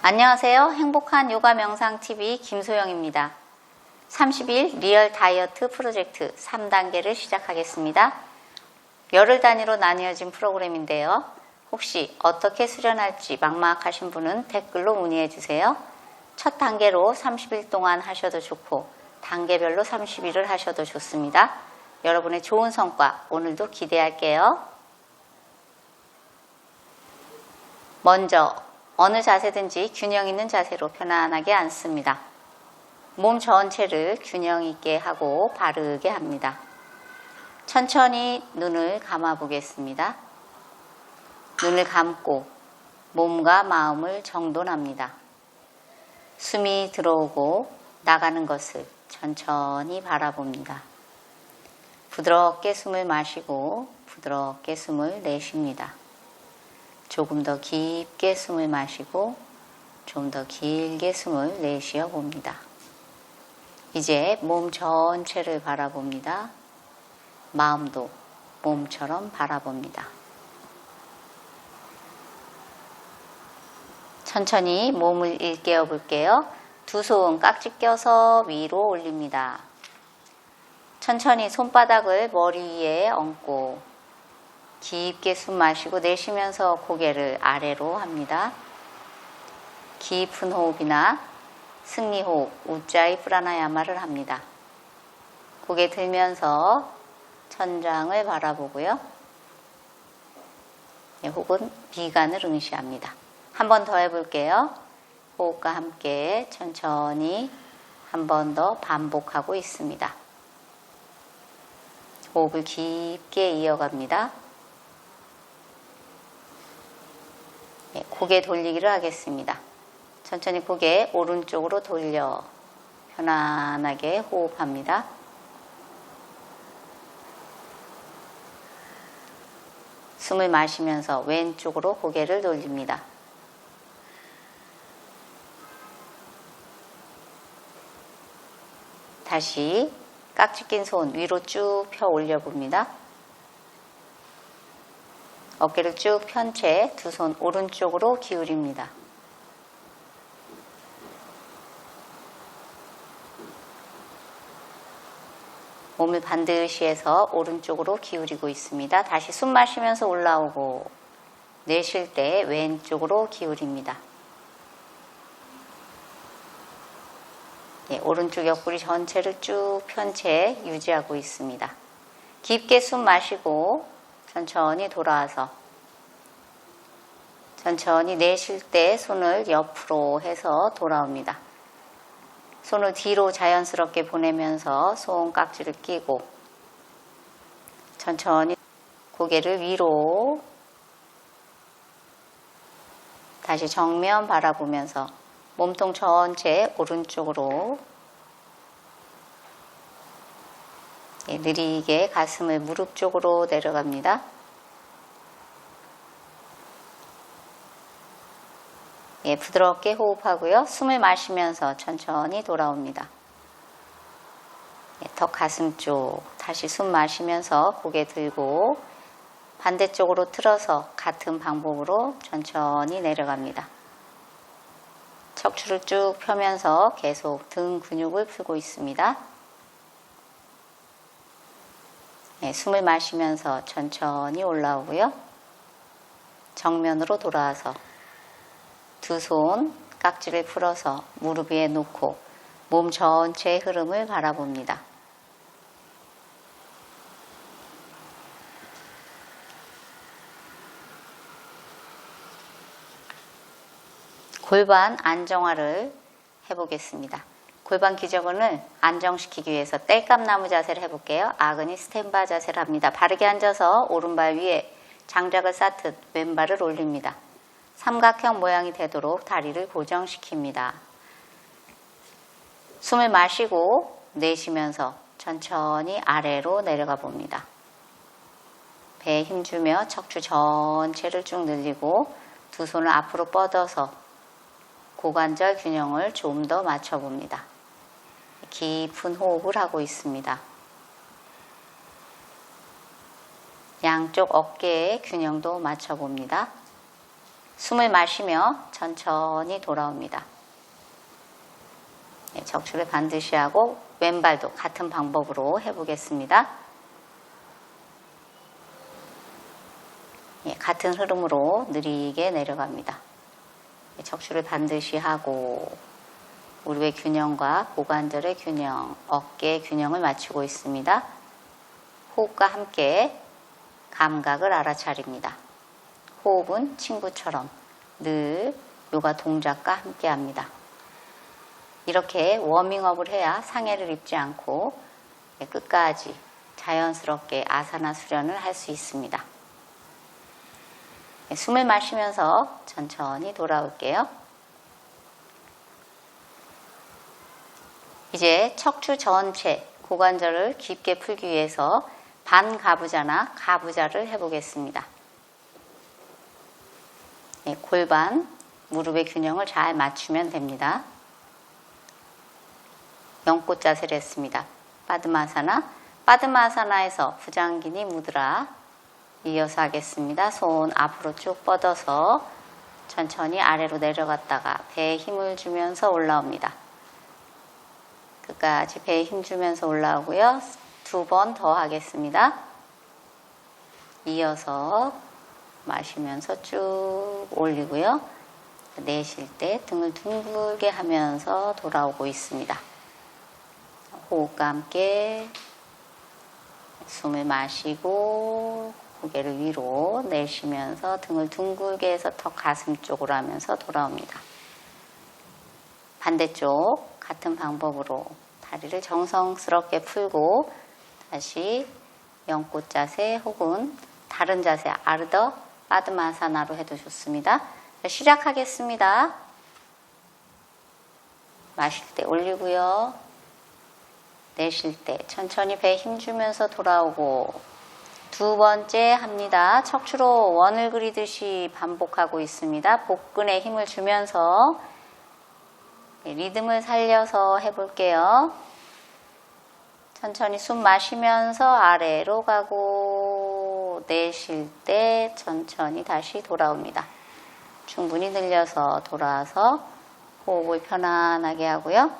안녕하세요. 행복한 요가 명상 TV 김소영입니다. 30일 리얼 다이어트 프로젝트 3단계를 시작하겠습니다. 열흘 단위로 나뉘어진 프로그램인데요. 혹시 어떻게 수련할지 막막하신 분은 댓글로 문의해 주세요. 첫 단계로 30일 동안 하셔도 좋고 단계별로 30일을 하셔도 좋습니다. 여러분의 좋은 성과 오늘도 기대할게요. 먼저 어느 자세든지 균형 있는 자세로 편안하게 앉습니다. 몸 전체를 균형 있게 하고 바르게 합니다. 천천히 눈을 감아 보겠습니다. 눈을 감고 몸과 마음을 정돈합니다. 숨이 들어오고 나가는 것을 천천히 바라봅니다. 부드럽게 숨을 마시고 부드럽게 숨을 내쉽니다. 조금 더 깊게 숨을 마시고 좀 더 길게 숨을 내쉬어 봅니다. 이제 몸 전체를 바라봅니다. 마음도 몸처럼 바라봅니다. 천천히 몸을 일깨워 볼게요. 두 손 깍지 껴서 위로 올립니다. 천천히 손바닥을 머리 위에 얹고 깊게 숨 마시고 내쉬면서 고개를 아래로 합니다. 깊은 호흡이나 승리호흡, 우짜이 프라나야마를 합니다. 고개 들면서 천장을 바라보고요. 혹은 미간을 응시합니다. 한 번 더 해볼게요. 호흡과 함께 천천히 한 번 더 반복하고 있습니다. 호흡을 깊게 이어갑니다. 고개 돌리기를 하겠습니다. 천천히 고개 오른쪽으로 돌려 편안하게 호흡합니다. 숨을 마시면서 왼쪽으로 고개를 돌립니다. 다시 깍지 낀 손 위로 쭉 펴 올려 봅니다. 어깨를 쭉 편 채 두 손 오른쪽으로 기울입니다. 몸을 반드시 해서 오른쪽으로 기울이고 있습니다. 다시 숨 마시면서 올라오고 내쉴 때 왼쪽으로 기울입니다. 오른쪽 옆구리 전체를 쭉 편 채 유지하고 있습니다. 깊게 숨 마시고 천천히 돌아와서 천천히 내쉴 때 손을 옆으로 해서 돌아옵니다. 손을 뒤로 자연스럽게 보내면서 손깍지를 끼고 천천히 고개를 위로 다시 정면 바라보면서 몸통 전체 오른쪽으로 느리게 가슴을 무릎 쪽으로 내려갑니다. 부드럽게 호흡하고요. 숨을 마시면서 천천히 돌아옵니다. 턱 가슴 쪽 다시 숨 마시면서 고개 들고 반대쪽으로 틀어서 같은 방법으로 천천히 내려갑니다. 척추를 쭉 펴면서 계속 등 근육을 풀고 있습니다. 숨을 마시면서 천천히 올라오고요. 정면으로 돌아와서 두 손 깍지를 풀어서 무릎 위에 놓고 몸 전체의 흐름을 바라봅니다. 골반 안정화를 해보겠습니다. 골반 기저근을 안정시키기 위해서 땔감나무 자세를 해볼게요. 아그니 스탠바 자세를 합니다. 바르게 앉아서 오른발 위에 장작을 쌓듯 왼발을 올립니다. 삼각형 모양이 되도록 다리를 고정시킵니다. 숨을 마시고 내쉬면서 천천히 아래로 내려가 봅니다. 배에 힘주며 척추 전체를 쭉 늘리고 두 손을 앞으로 뻗어서 고관절 균형을 좀 더 맞춰봅니다. 깊은 호흡을 하고 있습니다. 양쪽 어깨의 균형도 맞춰봅니다. 숨을 마시며 천천히 돌아옵니다. 적출을 반드시 하고 왼발도 같은 방법으로 해보겠습니다. 같은 흐름으로 느리게 내려갑니다. 적출을 반드시 하고 무릎의 균형과 고관절의 균형, 어깨의 균형을 맞추고 있습니다. 호흡과 함께 감각을 알아차립니다. 호흡은 친구처럼 늘 요가 동작과 함께 합니다. 이렇게 워밍업을 해야 상해를 입지 않고 끝까지 자연스럽게 아사나 수련을 할 수 있습니다. 숨을 마시면서 천천히 돌아올게요. 이제 척추 전체 고관절을 깊게 풀기 위해서 반가부좌나 가부좌를 해보겠습니다. 골반, 무릎의 균형을 잘 맞추면 됩니다. 연꽃 자세를 했습니다. 빠드마사나, 빠드마사나에서 부장기니 무드라 이어서 하겠습니다. 손 앞으로 쭉 뻗어서 천천히 아래로 내려갔다가 배에 힘을 주면서 올라옵니다. 끝까지 배에 힘 주면서 올라오고요. 2번 더 하겠습니다. 이어서 마시면서 쭉 올리고요. 내쉴 때 등을 둥글게 하면서 돌아오고 있습니다. 호흡과 함께 숨을 마시고 고개를 위로 내쉬면서 등을 둥글게 해서 턱 가슴 쪽으로 하면서 돌아옵니다. 반대쪽 같은 방법으로 다리를 정성스럽게 풀고 다시 연꽃 자세 혹은 다른 자세 아르더 빠드마사나로 해도 좋습니다. 시작하겠습니다. 마실 때 올리고요. 내쉴 때 천천히 배에 힘주면서 돌아오고 2번째 합니다. 척추로 원을 그리듯이 반복하고 있습니다. 복근에 힘을 주면서 리듬을 살려서 해볼게요. 천천히 숨 마시면서 아래로 가고 내쉴 때 천천히 다시 돌아옵니다. 충분히 늘려서 돌아와서 호흡을 편안하게 하고요.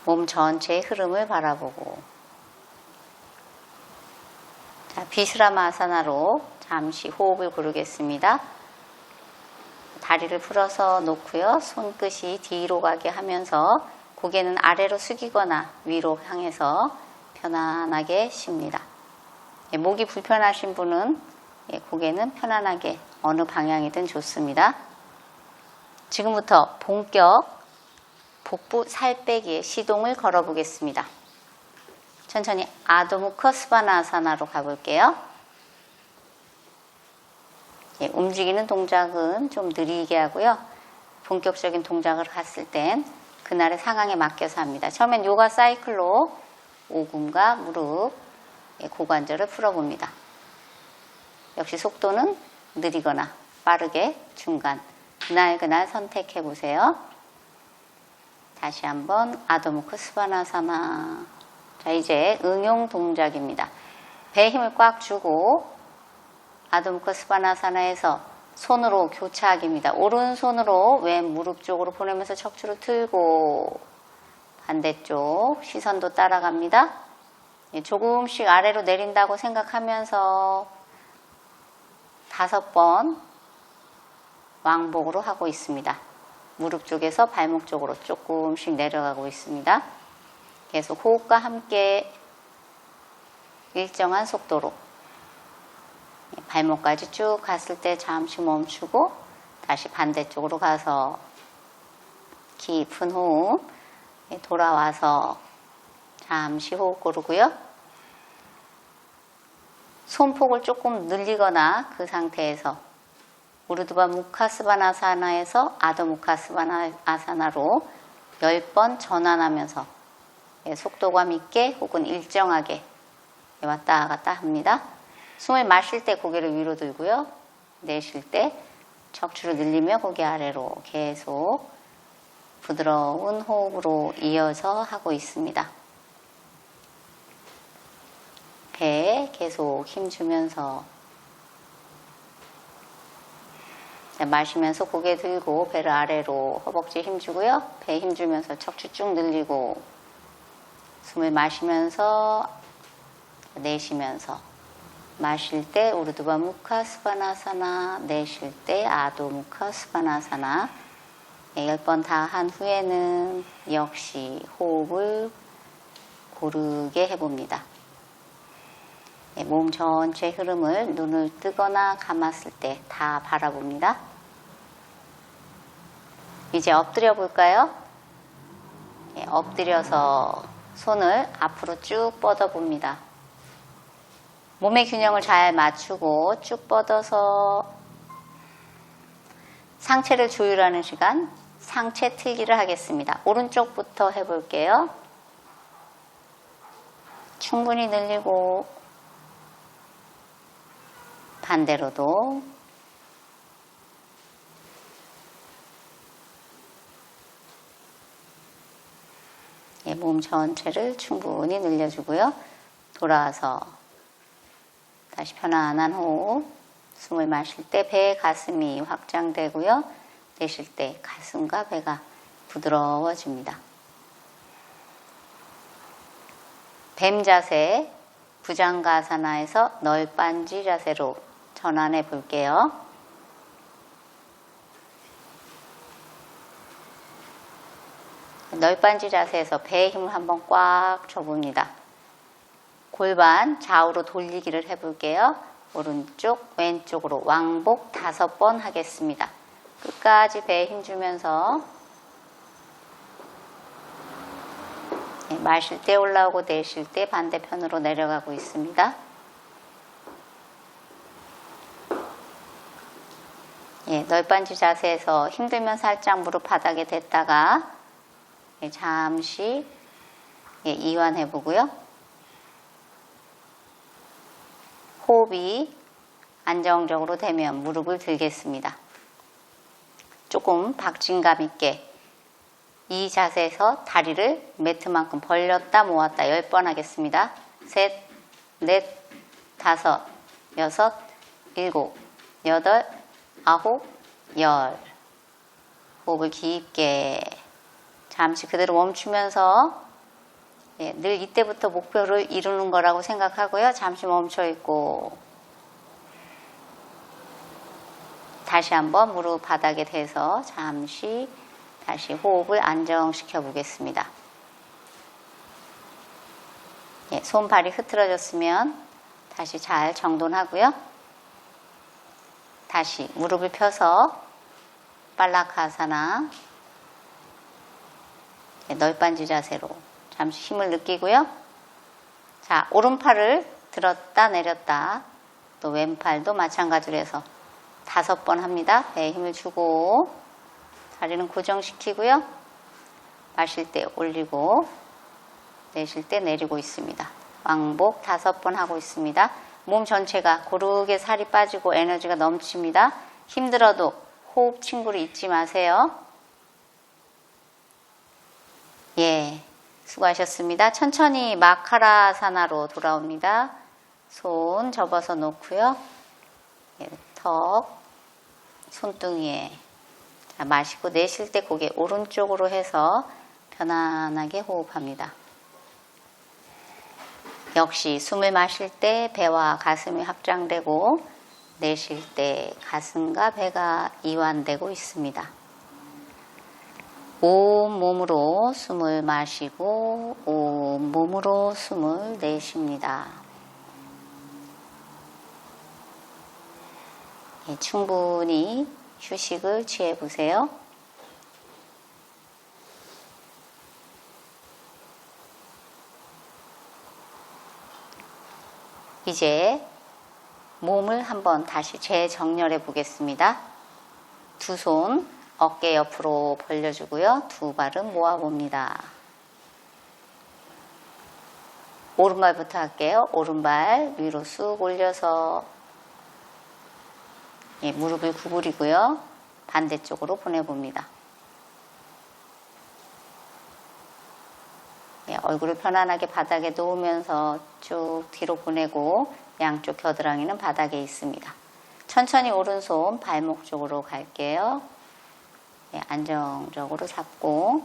몸 전체의 흐름을 바라보고 자, 비스라마아사나로 잠시 호흡을 고르겠습니다. 다리를 풀어서 놓고요. 손끝이 뒤로 가게 하면서 고개는 아래로 숙이거나 위로 향해서 편안하게 쉽니다. 목이 불편하신 분은 고개는 편안하게 어느 방향이든 좋습니다. 지금부터 본격 복부 살 빼기의 시동을 걸어 보겠습니다. 천천히 아도무커 스바나아사나로 가볼게요. 움직이는 동작은 좀 느리게 하고요. 본격적인 동작을 갔을 땐 그날의 상황에 맡겨서 합니다. 처음엔 요가 사이클로 오금과 무릎, 고관절을 풀어봅니다. 역시 속도는 느리거나 빠르게 중간, 그날 선택해 보세요. 다시 한번 아도무크 스바나사나. 자, 이제 응용 동작입니다. 배에 힘을 꽉 주고 아도무크 스바나사나에서 손으로 교차하기입니다. 오른손으로 왼 무릎 쪽으로 보내면서 척추를 틀고 반대쪽 시선도 따라갑니다. 조금씩 아래로 내린다고 생각하면서 5번 왕복으로 하고 있습니다. 무릎 쪽에서 발목 쪽으로 조금씩 내려가고 있습니다. 계속 호흡과 함께 일정한 속도로 발목까지 쭉 갔을 때 잠시 멈추고 다시 반대쪽으로 가서 깊은 호흡 돌아와서 잠시 호흡 고르고요. 손폭을 조금 늘리거나 그 상태에서 우르드바 무카스바나사나에서 아더 무카스바나아사나로 10번 전환하면서 속도감 있게 혹은 일정하게 왔다 갔다 합니다. 숨을 마실 때 고개를 위로 들고요. 내쉴 때 척추를 늘리며 고개 아래로 계속 부드러운 호흡으로 이어서 하고 있습니다. 배에 계속 힘주면서 자, 마시면서 고개 들고 배를 아래로 허벅지에 힘주고요. 배 힘주면서 척추 쭉 늘리고 숨을 마시면서 내쉬면서 마실 때 우르두바 무카 스바나사나, 내쉴 때 아도 무카 스바나사나. 10번 다 한 후에는 역시 호흡을 고르게 해봅니다. 몸 전체 흐름을 눈을 뜨거나 감았을 때 다 바라봅니다. 이제 엎드려 볼까요? 엎드려서 손을 앞으로 쭉 뻗어 봅니다. 몸의 균형을 잘 맞추고 쭉 뻗어서 상체를 조율하는 시간, 상체 틀기를 하겠습니다. 오른쪽부터 해볼게요. 충분히 늘리고 반대로도 몸 전체를 충분히 늘려주고요. 돌아와서 다시 편안한 호흡. 숨을 마실 때 배, 가슴이 확장되고요. 내쉴 때 가슴과 배가 부드러워집니다. 뱀 자세, 부장가사나에서 널빤지 자세로 전환해 볼게요. 널빤지 자세에서 배에 힘을 한번 꽉 줘봅니다. 골반 좌우로 돌리기를 해볼게요. 오른쪽, 왼쪽으로 왕복 5번 하겠습니다. 끝까지 배에 힘주면서 마실 때 올라오고 내쉴 때 반대편으로 내려가고 있습니다. 널빤지 자세에서 힘들면 살짝 무릎 바닥에 댔다가 잠시 이완해 보고요. 호흡이 안정적으로 되면 무릎을 들겠습니다. 조금 박진감 있게 이 자세에서 다리를 매트만큼 벌렸다 모았다 10번 하겠습니다. 셋, 넷, 다섯, 여섯, 일곱, 여덟, 아홉, 열. 호흡을 깊게 잠시 그대로 멈추면서 늘 이때부터 목표를 이루는 거라고 생각하고요. 잠시 멈춰 있고 다시 한번 무릎 바닥에 대서 잠시 다시 호흡을 안정시켜 보겠습니다. 손발이 흐트러졌으면 다시 잘 정돈하고요. 다시 무릎을 펴서 빨라카사나 널빤지 자세로 잠시 힘을 느끼고요. 자, 오른팔을 들었다 내렸다 또 왼팔도 마찬가지로 해서 5번 합니다. 배에 힘을 주고 다리는 고정시키고요. 마실 때 올리고 내쉴 때 내리고 있습니다. 왕복 5번 하고 있습니다. 몸 전체가 고르게 살이 빠지고 에너지가 넘칩니다. 힘들어도 호흡 친구를 잊지 마세요. 수고하셨습니다. 천천히 마카라사나로 돌아옵니다. 손 접어서 놓고요. 턱 손등위에 마시고 내쉴 때 고개 오른쪽으로 해서 편안하게 호흡합니다. 역시 숨을 마실 때 배와 가슴이 확장되고 내쉴 때 가슴과 배가 이완되고 있습니다. 온 몸으로 숨을 마시고 온 몸으로 숨을 내쉽니다. 충분히 휴식을 취해 보세요. 이제 몸을 한번 다시 재정렬해 보겠습니다. 두 손 어깨 옆으로 벌려주고요. 두 발은 모아봅니다. 오른발부터 할게요. 오른발 위로 쑥 올려서 무릎을 구부리고요. 반대쪽으로 보내봅니다. 얼굴을 편안하게 바닥에 놓으면서 쭉 뒤로 보내고 양쪽 겨드랑이는 바닥에 있습니다. 천천히 오른손 발목 쪽으로 갈게요. 안정적으로 잡고,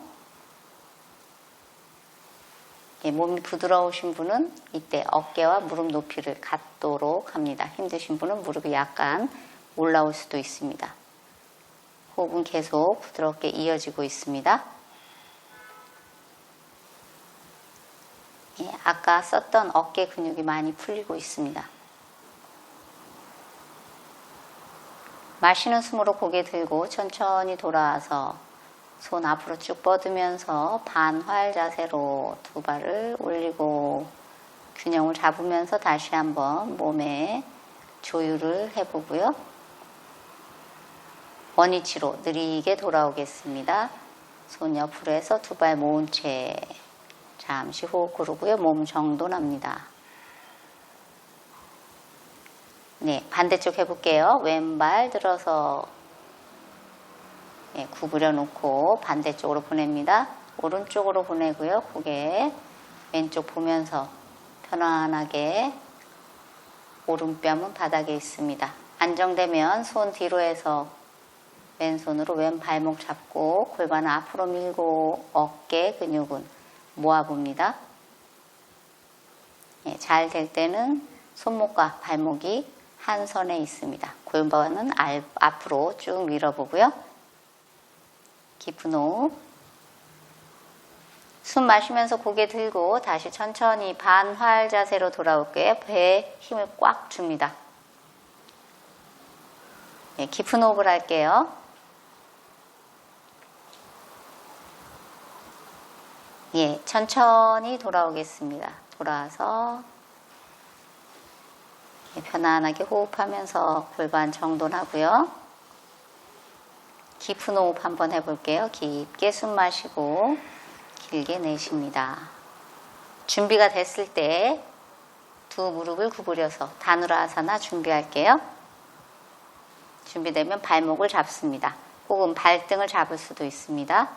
몸이 부드러우신 분은 이때 어깨와 무릎 높이를 갖도록 합니다. 힘드신 분은 무릎이 약간 올라올 수도 있습니다. 호흡은 계속 부드럽게 이어지고 있습니다. 아까 썼던 어깨 근육이 많이 풀리고 있습니다. 마시는 숨으로 고개 들고 천천히 돌아와서 손 앞으로 쭉 뻗으면서 반활 자세로 두 발을 올리고 균형을 잡으면서 다시 한번 몸에 조율을 해보고요. 원위치로 느리게 돌아오겠습니다. 손 옆으로 해서 두 발 모은 채 잠시 호흡 고르고요. 몸 정돈합니다. 네, 반대쪽 해볼게요. 왼발 들어서 구부려 놓고 반대쪽으로 보냅니다. 오른쪽으로 보내고요. 고개 왼쪽 보면서 편안하게 오른뺨은 바닥에 있습니다. 안정되면 손 뒤로 해서 왼손으로 왼 발목 잡고 골반을 앞으로 밀고 어깨 근육은 모아봅니다. 잘 될 때는 손목과 발목이 한 선에 있습니다. 골반은 앞으로 쭉 밀어보고요. 깊은 호흡. 숨 마시면서 고개 들고 다시 천천히 반활 자세로 돌아올게요. 배에 힘을 꽉 줍니다. 깊은 호흡을 할게요. 천천히 돌아오겠습니다. 돌아와서 편안하게 호흡하면서 골반 정돈하고요. 깊은 호흡 한번 해볼게요. 깊게 숨 마시고 길게 내쉽니다. 준비가 됐을 때 두 무릎을 구부려서 다누라아사나 준비할게요. 준비되면 발목을 잡습니다. 혹은 발등을 잡을 수도 있습니다.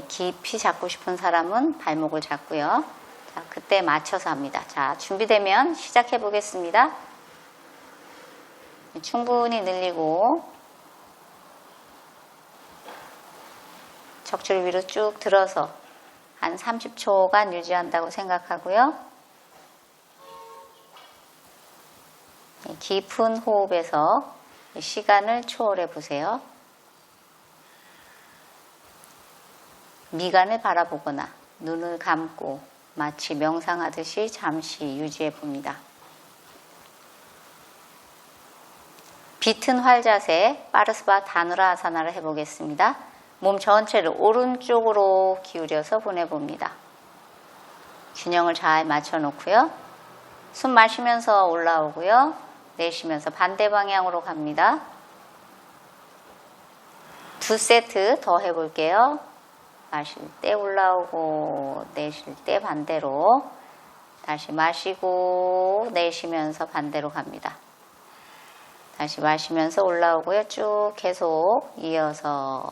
깊이 잡고 싶은 사람은 발목을 잡고요. 자, 그때 맞춰서 합니다. 자, 준비되면 시작해 보겠습니다. 충분히 늘리고 척추를 위로 쭉 들어서 한 30초간 유지한다고 생각하고요. 깊은 호흡에서 시간을 초월해 보세요. 미간을 바라보거나 눈을 감고 마치 명상하듯이 잠시 유지해 봅니다. 비튼 활 자세 파르스바 다누라아사나를 해보겠습니다. 몸 전체를 오른쪽으로 기울여서 보내봅니다. 균형을 잘 맞춰 놓고요. 숨 마시면서 올라오고요. 내쉬면서 반대 방향으로 갑니다. 2세트 더 해볼게요. 마실 때 올라오고 내쉴 때 반대로 다시 마시고 내쉬면서 반대로 갑니다. 다시 마시면서 올라오고요. 쭉 계속 이어서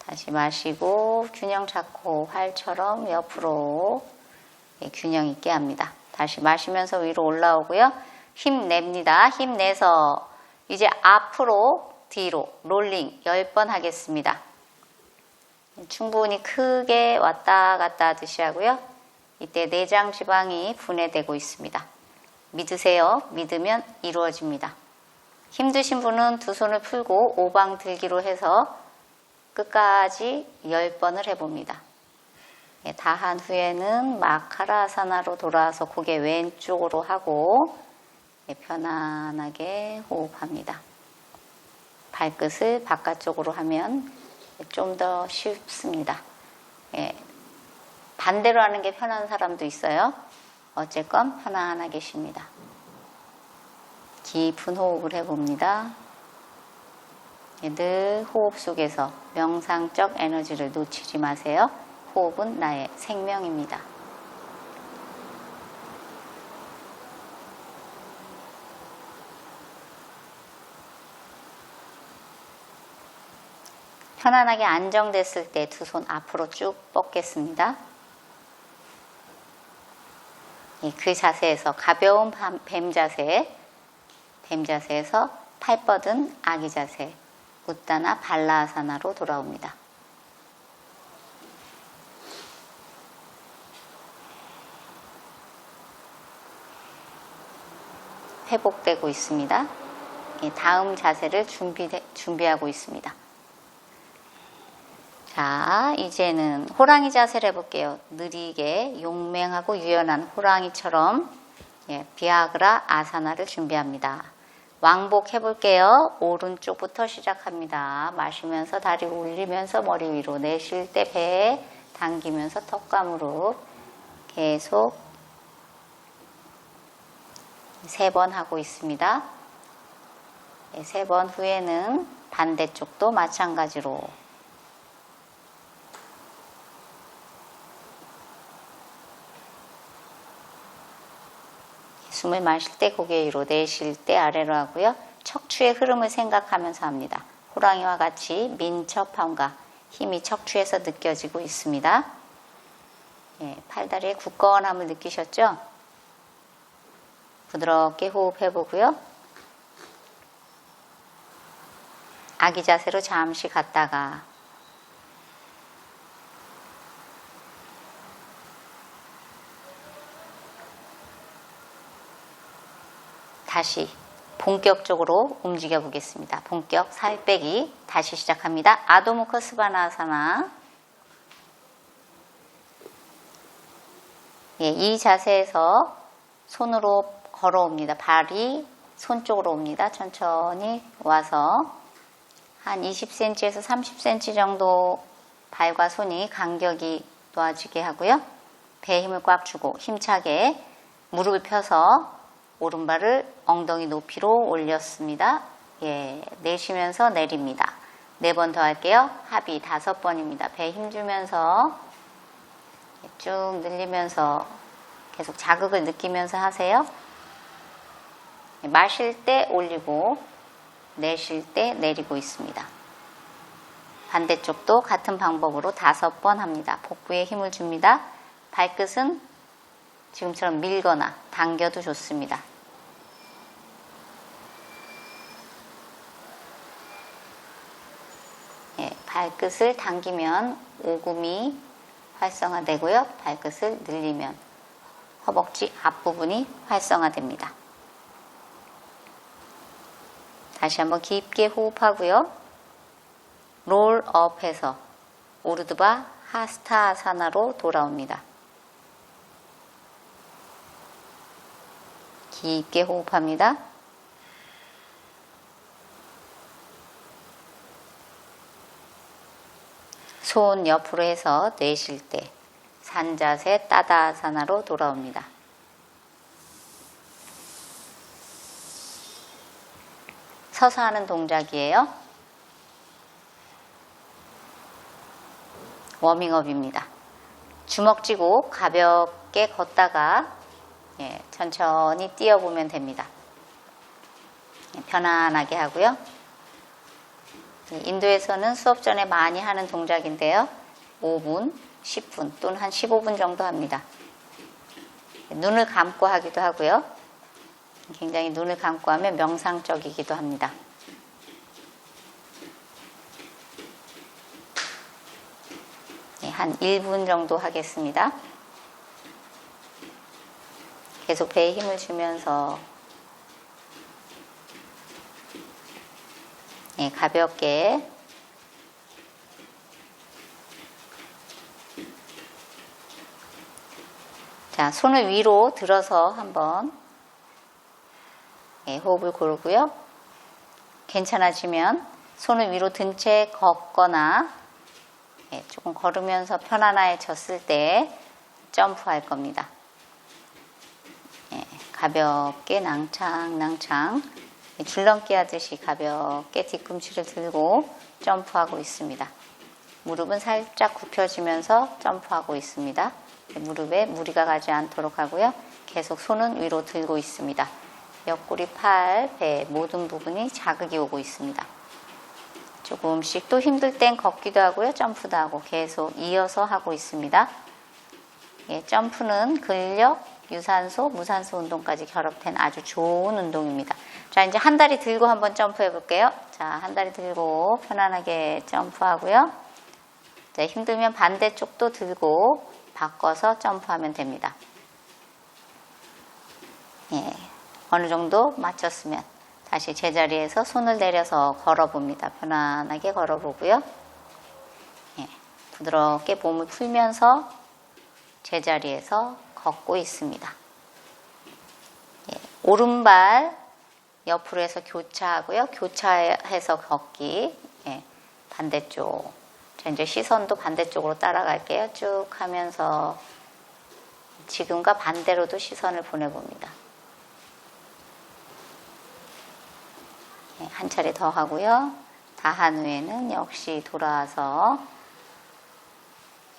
다시 마시고 균형 잡고 활처럼 옆으로 균형 있게 합니다. 다시 마시면서 위로 올라오고요. 힘 냅니다. 힘 내서 이제 앞으로 뒤로 롤링 10번 하겠습니다. 충분히 크게 왔다 갔다 하듯이 하고요. 이때 내장 지방이 분해되고 있습니다. 믿으세요. 믿으면 이루어집니다. 힘드신 분은 두 손을 풀고 오방 들기로 해서 끝까지 10번을 해봅니다. 다 한 후에는 마카라아사나로 돌아와서 고개 왼쪽으로 하고 편안하게 호흡합니다. 발끝을 바깥쪽으로 하면 좀 더 쉽습니다. 반대로 하는 게 편한 사람도 있어요. 어쨌건 편안하게 쉽니다. 깊은 호흡을 해봅니다. 늘 호흡 속에서 명상적 에너지를 놓치지 마세요. 호흡은 나의 생명입니다. 편안하게 안정됐을 때 두 손 앞으로 쭉 뻗겠습니다. 그 자세에서 가벼운 뱀 자세에서 팔 뻗은 아기 자세, 우따나 발라아사나로 돌아옵니다. 회복되고 있습니다. 다음 자세를 준비하고 있습니다. 자, 이제는 호랑이 자세를 해볼게요. 느리게 용맹하고 유연한 호랑이처럼 비아그라 아사나를 준비합니다. 왕복 해볼게요. 오른쪽부터 시작합니다. 마시면서 다리 올리면서 머리 위로, 내쉴 때 배 당기면서 턱과 무릎 계속 3번 하고 있습니다. 3번 후에는 반대쪽도 마찬가지로 숨을 마실 때 고개 위로, 내쉴 때 아래로 하고요. 척추의 흐름을 생각하면서 합니다. 호랑이와 같이 민첩함과 힘이 척추에서 느껴지고 있습니다. 팔다리의 굳건함을 느끼셨죠? 부드럽게 호흡해보고요. 아기 자세로 잠시 갔다가 다시 본격적으로 움직여 보겠습니다. 본격 살 빼기 다시 시작합니다. 아도무커 스바나아사나. 이 자세에서 손으로 걸어옵니다. 발이 손 쪽으로 옵니다. 천천히 와서 한 20cm에서 30cm 정도 발과 손이 간격이 놓아지게 하고요. 배에 힘을 꽉 주고 힘차게 무릎을 펴서 오른발을 엉덩이 높이로 올렸습니다. 내쉬면서 내립니다. 4번 더 할게요. 합이 5번입니다. 배에 힘주면서 쭉 늘리면서 계속 자극을 느끼면서 하세요. 마실 때 올리고 내쉴 때 내리고 있습니다. 반대쪽도 같은 방법으로 5번 합니다. 복부에 힘을 줍니다. 발끝은 지금처럼 밀거나 당겨도 좋습니다. 발끝을 당기면 오금이 활성화되고요. 발끝을 늘리면 허벅지 앞부분이 활성화됩니다. 다시 한번 깊게 호흡하고요. 롤업해서 우르드바 하스타아사나로 돌아옵니다. 깊게 호흡합니다. 손 옆으로 해서 내쉴 때 산자세 따다아사나로 돌아옵니다. 서서 하는 동작이에요. 워밍업입니다. 주먹 쥐고 가볍게 걷다가 천천히 뛰어보면 됩니다. 편안하게 하고요. 인도에서는 수업 전에 많이 하는 동작인데요. 5분, 10분 또는 한 15분 정도 합니다. 눈을 감고 하기도 하고요. 굉장히 눈을 감고 하면 명상적이기도 합니다. 한 1분 정도 하겠습니다. 계속 배에 힘을 주면서 가볍게 자, 손을 위로 들어서 한번 호흡을 고르고요. 괜찮아지면 손을 위로 든 채 걷거나 조금 걸으면서 편안해졌을 때 점프할 겁니다. 가볍게 낭창낭창 줄넘기 하듯이 가볍게 뒤꿈치를 들고 점프하고 있습니다. 무릎은 살짝 굽혀지면서 점프하고 있습니다. 무릎에 무리가 가지 않도록 하고요. 계속 손은 위로 들고 있습니다. 옆구리, 팔, 배 모든 부분이 자극이 오고 있습니다. 조금씩 또 힘들 땐 걷기도 하고요. 점프도 하고 계속 이어서 하고 있습니다. 점프는 근력, 유산소, 무산소 운동까지 결합된 아주 좋은 운동입니다. 자, 이제 한 다리 들고 한번 점프해 볼게요. 자, 한 다리 들고 편안하게 점프하고요. 자, 힘들면 반대쪽도 들고 바꿔서 점프하면 됩니다. 예, 어느 정도 마쳤으면 다시 제자리에서 손을 내려서 걸어봅니다. 편안하게 걸어보고요. 예, 부드럽게 몸을 풀면서 제자리에서 걷고 있습니다. 예, 오른발 옆으로 해서 교차하고요. 교차해서 걷기. 예, 반대쪽. 자, 이제 시선도 반대쪽으로 따라갈게요. 쭉 하면서 지금과 반대로도 시선을 보내봅니다. 예, 한 차례 더 하고요. 다 한 후에는 역시 돌아와서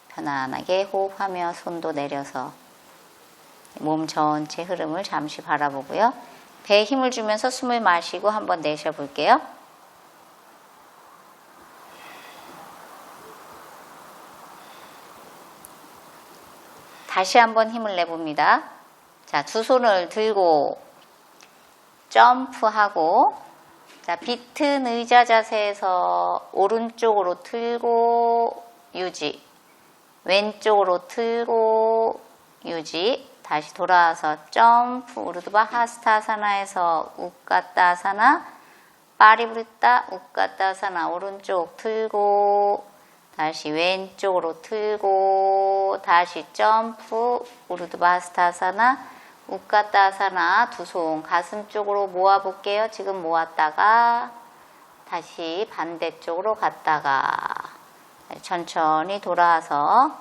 편안하게 호흡하며 손도 내려서 몸 전체 흐름을 잠시 바라보고요. 배에 힘을 주면서 숨을 마시고 한번 내쉬어 볼게요. 다시 한번 힘을 내봅니다. 자, 두 손을 들고 점프하고, 자, 비튼 의자 자세에서 오른쪽으로 틀고 유지, 왼쪽으로 틀고 유지, 다시 돌아와서 점프, 우르드바 하스타사나에서 우까타사나, 파리브리타 우까타사나, 오른쪽 틀고 다시 왼쪽으로 틀고 다시 점프, 우르드바 하스타사나, 우까타사나, 두 손 가슴 쪽으로 모아 볼게요. 지금 모았다가 다시 반대쪽으로 갔다가 천천히 돌아와서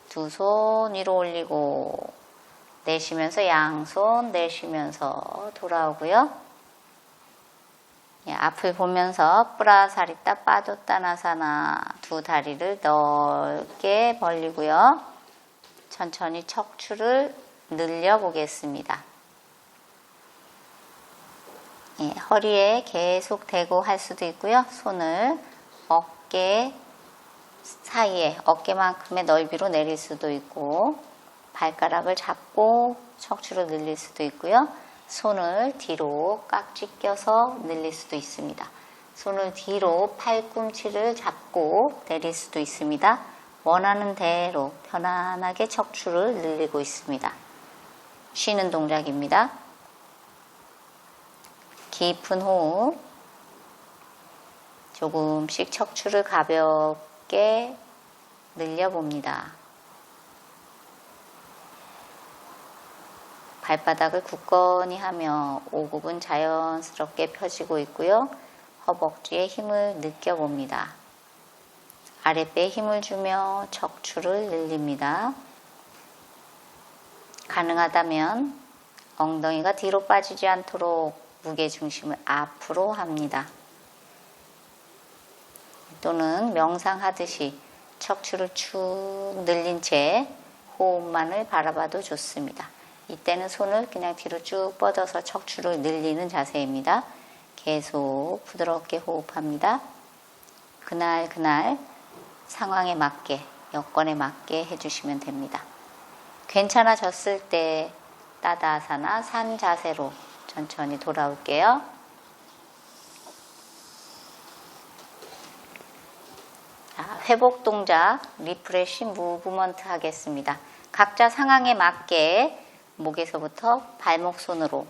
두 손 위로 올리고 내쉬면서 양손 내쉬면서 돌아오고요. 예, 앞을 보면서 프라사리타 빠도타나사나, 두 다리를 넓게 벌리고요. 천천히 척추를 늘려 보겠습니다. 예, 허리에 계속 대고 할 수도 있고요. 손을 어깨 사이에, 어깨만큼의 넓이로 내릴 수도 있고, 발가락을 잡고 척추를 늘릴 수도 있고요. 손을 뒤로 깍지 껴서 늘릴 수도 있습니다. 손을 뒤로 팔꿈치를 잡고 내릴 수도 있습니다. 원하는 대로 편안하게 척추를 늘리고 있습니다. 쉬는 동작입니다. 깊은 호흡, 조금씩 척추를 가볍게 늘려봅니다. 발바닥을 굳건히 하며 오곡은 자연스럽게 펴지고 있고요. 허벅지에 힘을 느껴봅니다. 아랫배에 힘을 주며 척추를 늘립니다. 가능하다면 엉덩이가 뒤로 빠지지 않도록 무게중심을 앞으로 합니다. 또는 명상하듯이 척추를 축 늘린 채 호흡만을 바라봐도 좋습니다. 이때는 손을 그냥 뒤로 쭉 뻗어서 척추를 늘리는 자세입니다. 계속 부드럽게 호흡합니다. 그날 상황에 맞게, 여건에 맞게 해주시면 됩니다. 괜찮아졌을 때 따다아사나 산 자세로 천천히 돌아올게요. 자, 회복 동작, 리프레시 무브먼트 하겠습니다. 각자 상황에 맞게 목에서부터 발목 손으로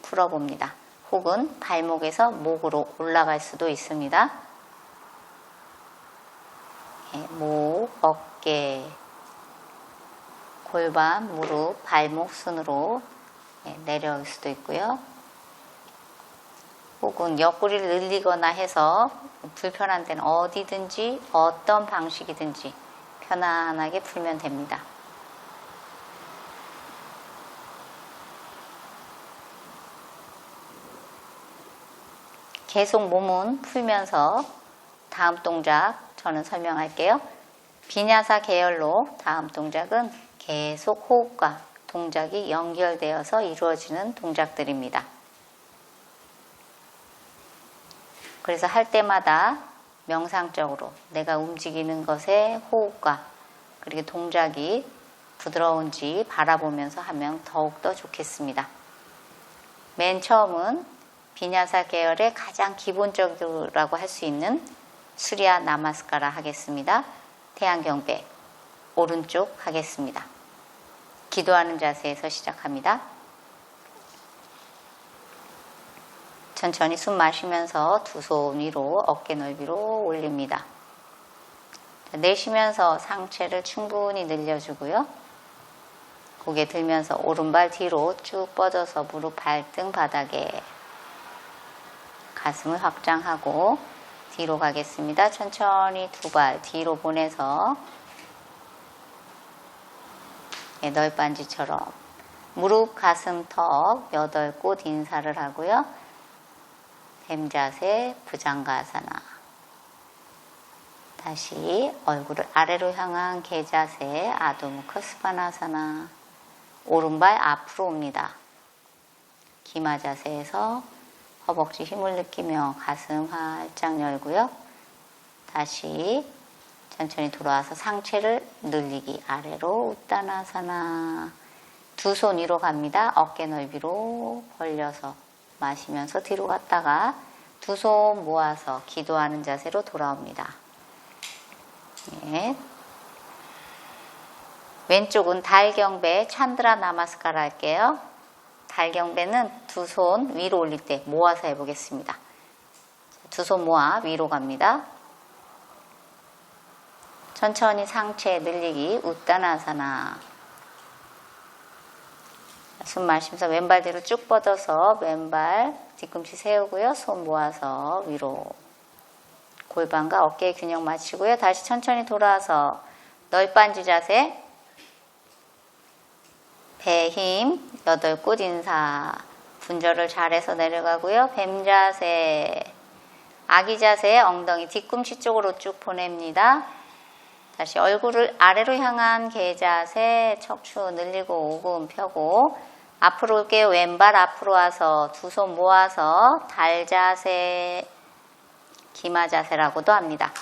풀어봅니다. 혹은 발목에서 목으로 올라갈 수도 있습니다. 목, 어깨, 골반, 무릎, 발목 순으로 내려올 수도 있고요. 혹은 옆구리를 늘리거나 해서 불편한 데는 어디든지 어떤 방식이든지 편안하게 풀면 됩니다. 계속 몸은 풀면서 다음 동작 저는 설명할게요. 비냐사 계열로 다음 동작은 계속 호흡과 동작이 연결되어서 이루어지는 동작들입니다. 그래서 할 때마다 명상적으로 내가 움직이는 것의 호흡과 그리고 동작이 부드러운지 바라보면서 하면 더욱더 좋겠습니다. 맨 처음은 비냐사 계열의 가장 기본적이라고 할 수 있는 수리야 나마스카라 하겠습니다. 태양경배 오른쪽 하겠습니다. 기도하는 자세에서 시작합니다. 천천히 숨 마시면서 두 손 위로 어깨 넓이로 올립니다. 내쉬면서 상체를 충분히 늘려주고요. 고개 들면서 오른발 뒤로 쭉 뻗어서 무릎 발등 바닥에 가슴을 확장하고 뒤로 가겠습니다. 천천히 두 발 뒤로 보내서 널빤지처럼 무릎, 가슴, 턱 8곳 인사를 하고요. 뱀 자세, 부장가사나. 다시 얼굴을 아래로 향한 개 자세, 아도무커 스바나사나. 오른발 앞으로 옵니다. 기마 자세에서 허벅지 힘을 느끼며 가슴 활짝 열고요. 다시 천천히 돌아와서 상체를 늘리기 아래로 우따나사나. 두 손 위로 갑니다. 어깨 넓이로 벌려서 마시면서 뒤로 갔다가 두 손 모아서 기도하는 자세로 돌아옵니다. 네. 왼쪽은 달경배 찬드라 나마스카라 할게요. 달경배는 두 손 위로 올릴 때 모아서 해보겠습니다. 두 손 모아 위로 갑니다. 천천히 상체 늘리기 우따나사나. 숨 마시면서 왼발 뒤로 쭉 뻗어서 왼발 뒤꿈치 세우고요. 손 모아서 위로. 골반과 어깨의 균형 맞추고요. 다시 천천히 돌아와서 널빤지 자세. 배 힘 8곳 인사. 분절을 잘해서 내려가고요. 뱀 자세. 아기 자세 엉덩이 뒤꿈치 쪽으로 쭉 보냅니다. 다시 얼굴을 아래로 향한 개 자세. 척추 늘리고 오금 펴고 앞으로 올게요. 왼발 앞으로 와서 두 손 모아서 달 자세. 기마 자세라고도 합니다.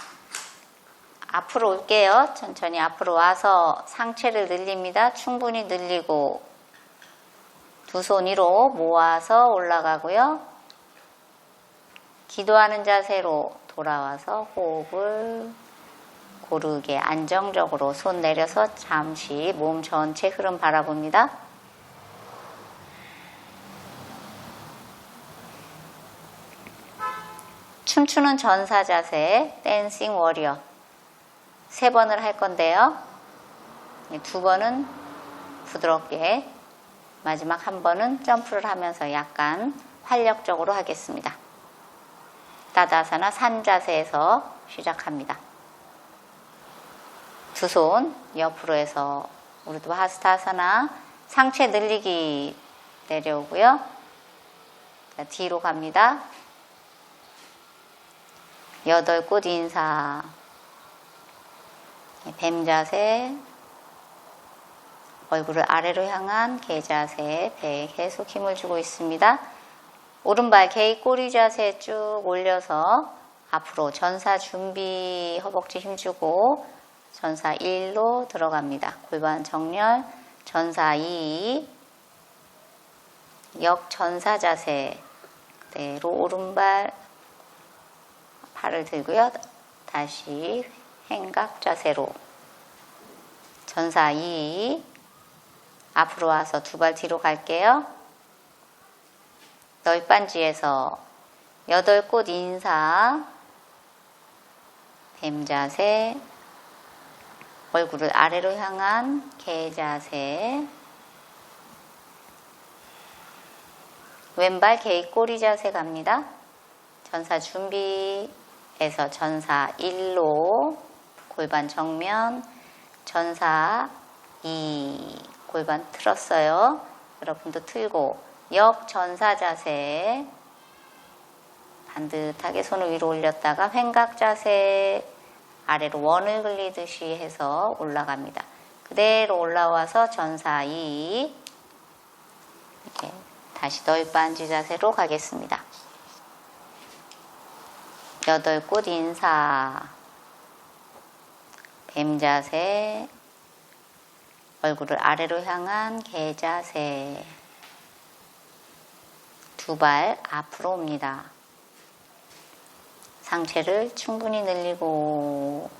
앞으로 올게요. 천천히 앞으로 와서 상체를 늘립니다. 충분히 늘리고 두 손 위로 모아서 올라가고요. 기도하는 자세로 돌아와서 호흡을 고르게 안정적으로 손 내려서 잠시 몸 전체 흐름 바라봅니다. 춤추는 전사 자세, 댄싱 워리어 3번을 할 건데요. 2번은 부드럽게, 마지막 1번은 점프를 하면서 약간 활력적으로 하겠습니다. 따다사나 산 자세에서 시작합니다. 두 손 옆으로 해서 우르드바 하스타사나 상체 늘리기 내려오고요. 뒤로 갑니다. 8곳 인사. 뱀 자세. 얼굴을 아래로 향한 개 자세. 배에 계속 힘을 주고 있습니다. 오른발 개의 꼬리 자세 쭉 올려서 앞으로 전사 준비. 허벅지 힘주고 전사 1로 들어갑니다. 골반 정렬. 전사 2. 역전사 자세. 그대로 오른발 팔을 들고요. 다시 횡각 자세로. 전사 2. 앞으로 와서 두 발 뒤로 갈게요. 널빤지에서 8곳 인사. 뱀 자세. 얼굴을 아래로 향한 개 자세. 왼발 개의 꼬리 자세 갑니다. 전사 준비에서 전사 1로 골반 정면. 전사 2. 골반 틀었어요. 여러분도 틀고 역전사 자세. 반듯하게 손을 위로 올렸다가 횡각 자세. 아래로 원을 그리듯이 해서 올라갑니다. 그대로 올라와서 전사 2. 이렇게 다시 널빤지 자세로 가겠습니다. 8곳 인사. 뱀 자세. 얼굴을 아래로 향한 개자세. 두 발 앞으로 옵니다. 상체를 충분히 늘리고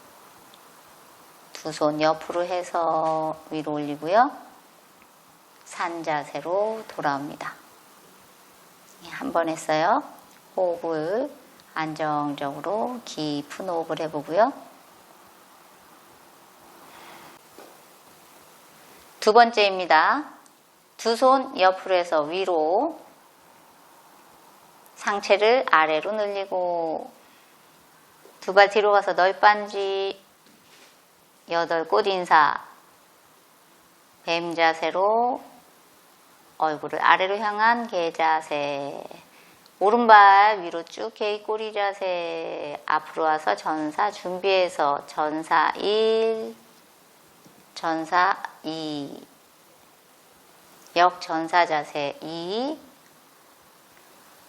두 손 옆으로 해서 위로 올리고요. 산자세로 돌아옵니다. 한 번 했어요. 호흡을 안정적으로 깊은 호흡을 해보고요. 두 번째입니다. 두 손 옆으로 해서 위로, 상체를 아래로 늘리고 두 발 뒤로 가서 널빤지, 8꽃 인사, 뱀 자세로 얼굴을 아래로 향한 개 자세. 오른발 위로 쭉 개의 꼬리 자세. 앞으로 와서 전사 준비해서 전사 1, 전사 2, 역전사 자세 2,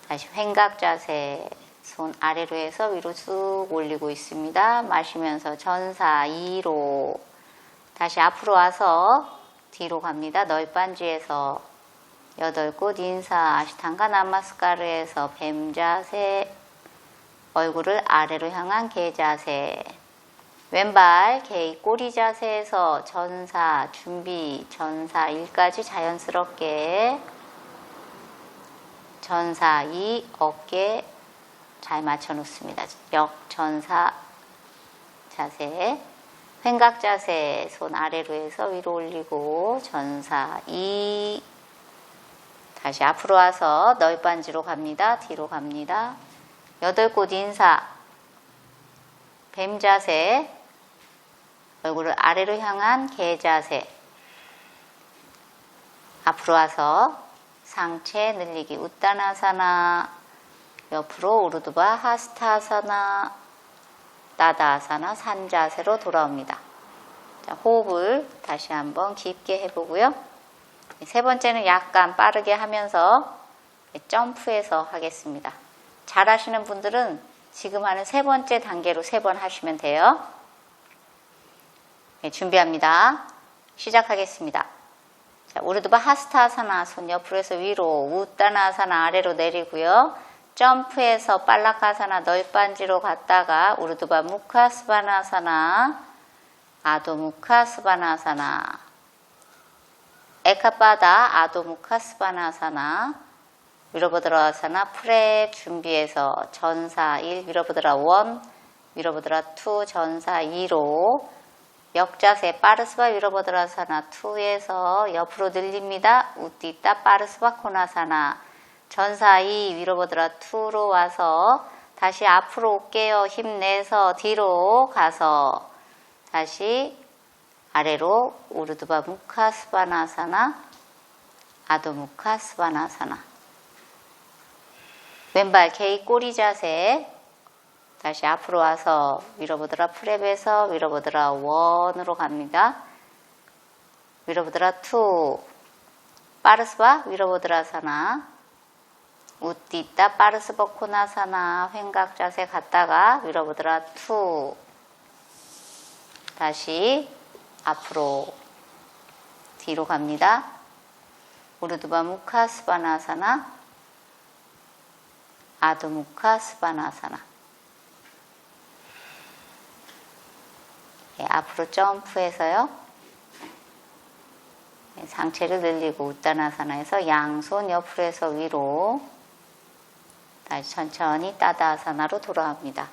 다시 횡각 자세. 손 아래로 해서 위로 쭉 올리고 있습니다. 마시면서 전사 2로 다시 앞으로 와서 뒤로 갑니다. 널빤지에서 8꽃 인사, 아시탄가 나마스카르에서 뱀 자세, 얼굴을 아래로 향한 개 자세. 왼발 개의 꼬리 자세에서 전사 준비, 전사 1까지 자연스럽게, 전사 2 어깨 잘 맞춰 놓습니다. 역전사 자세, 횡각 자세, 손 아래로 해서 위로 올리고 전사 2, 다시 앞으로 와서 널빤지로 갑니다. 뒤로 갑니다. 8꽃 인사, 뱀 자세, 얼굴을 아래로 향한 개 자세. 앞으로 와서 상체 늘리기 우따나사나, 옆으로 우르두바 하스타아사나, 따다아사나 산자세로 돌아옵니다. 자, 호흡을 다시 한번 깊게 해보고요. 세 번째는 약간 빠르게 하면서 점프해서 하겠습니다. 잘 하시는 분들은 지금 하는 세 번째 단계로 3번 하시면 돼요. 네, 준비합니다. 시작하겠습니다. 자, 우르두바 하스타아사나, 손 옆으로 해서 위로, 우따나아사나 아래로 내리고요. 점프해서 빨라카사나 널빤지로 갔다가 우르두바 무카스바나사나, 아도무카스바나사나, 에카바다 아도무카스바나사나, 위로보드라사나 프랩 준비해서 전사 1, 위로보드라 1, 위로보드라 2, 전사 2로 역자세 빠르스바 위로보드라사나 2에서 옆으로 늘립니다. 우띠따 빠르스바 코나사나, 전사 2 위로보드라 2로 와서 다시 앞으로 올게요. 힘내서 뒤로 가서 다시 아래로 우르두바 무카스바나사나, 아도무카스바나사나. 왼발 개의 꼬리 자세. 다시 앞으로 와서 위로보드라 프랩에서 위로보드라 1으로 갑니다. 위로보드라 2, 빠르스바 위로보드라사나, 우띠따 빠르스바 코나사나, 횡각 자세 갔다가 위로보드라 2, 다시 앞으로 뒤로 갑니다. 우르두바 무카스바나사나, 아도무카스바나사나. 네, 앞으로 점프해서요. 네, 상체를 늘리고 우따나사나에서 양손 옆으로 해서 위로, 다시 천천히 따다아사나로 돌아옵니다.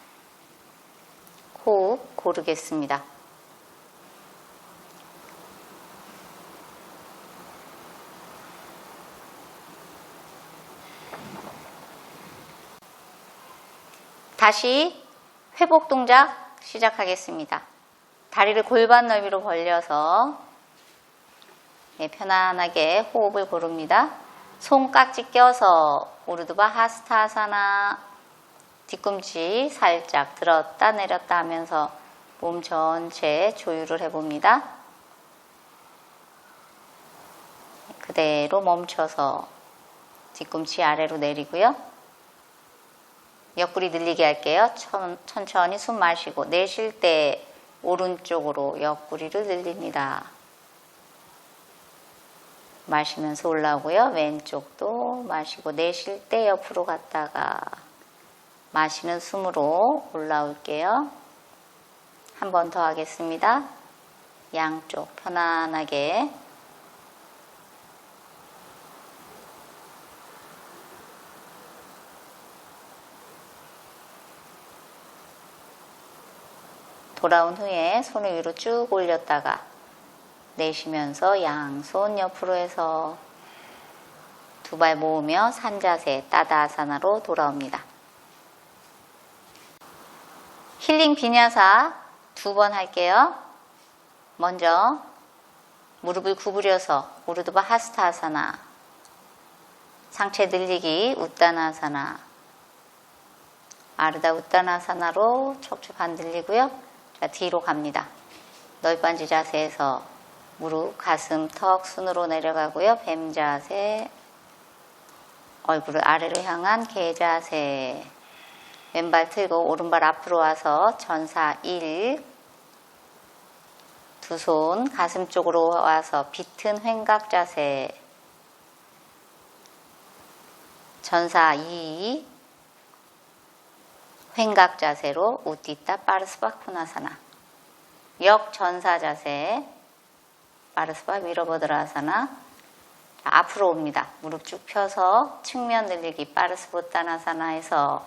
호흡 고르겠습니다. 다시 회복 동작 시작하겠습니다. 다리를 골반 넓이로 벌려서 편안하게 호흡을 고릅니다. 손깍지 껴서 우르두바 하스타아사나, 뒤꿈치 살짝 들었다 내렸다 하면서 몸 전체 조율을 해봅니다. 그대로 멈춰서 뒤꿈치 아래로 내리고요. 옆구리 늘리게 할게요. 천천히 숨 마시고 내쉴 때 오른쪽으로 옆구리를 늘립니다. 마시면서 올라오고요. 왼쪽도 마시고 내쉴 때 옆으로 갔다가 마시는 숨으로 올라올게요. 한 번 더 하겠습니다. 양쪽 편안하게 돌아온 후에 손을 위로 쭉 올렸다가 내쉬면서 양손 옆으로 해서 두 발 모으며 산자세 따다아사나로 돌아옵니다. 힐링 비냐사 2번 할게요. 먼저 무릎을 구부려서 우르드바 하스타아사나, 상체 늘리기 우따나아사나, 아르다 우따나아사나로 척추 반 늘리고요. 자, 뒤로 갑니다. 널빤지 자세에서 무릎, 가슴, 턱, 순으로 내려가고요. 뱀 자세, 얼굴을 아래로 향한 개 자세, 왼발 틀고 오른발 앞으로 와서 전사 1, 두 손 가슴 쪽으로 와서 비튼 횡각 자세, 전사 2, 횡각 자세로 우띠따 파르스바쿠나사나, 역전사 자세, 파르스바 위로버드라사나. 앞으로 옵니다. 무릎 쭉 펴서 측면 늘리기 파르스보따나사나에서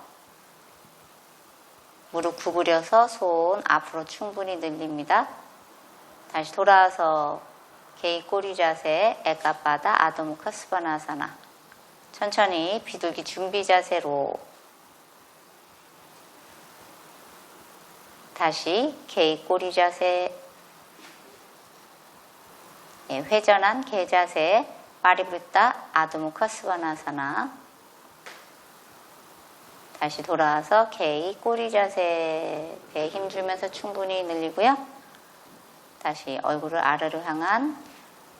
무릎 구부려서 손 앞으로 충분히 늘립니다. 다시 돌아와서 개이 꼬리 자세, 에까바다 아도무카 스바나사나. 천천히 비둘기 준비 자세로 다시 개이 꼬리 자세, 회전한 개 자세, 파리불타 아도무카 스바나사나. 다시 돌아와서 개이 꼬리 자세, 배에 힘주면서 충분히 늘리고요. 다시 얼굴을 아래로 향한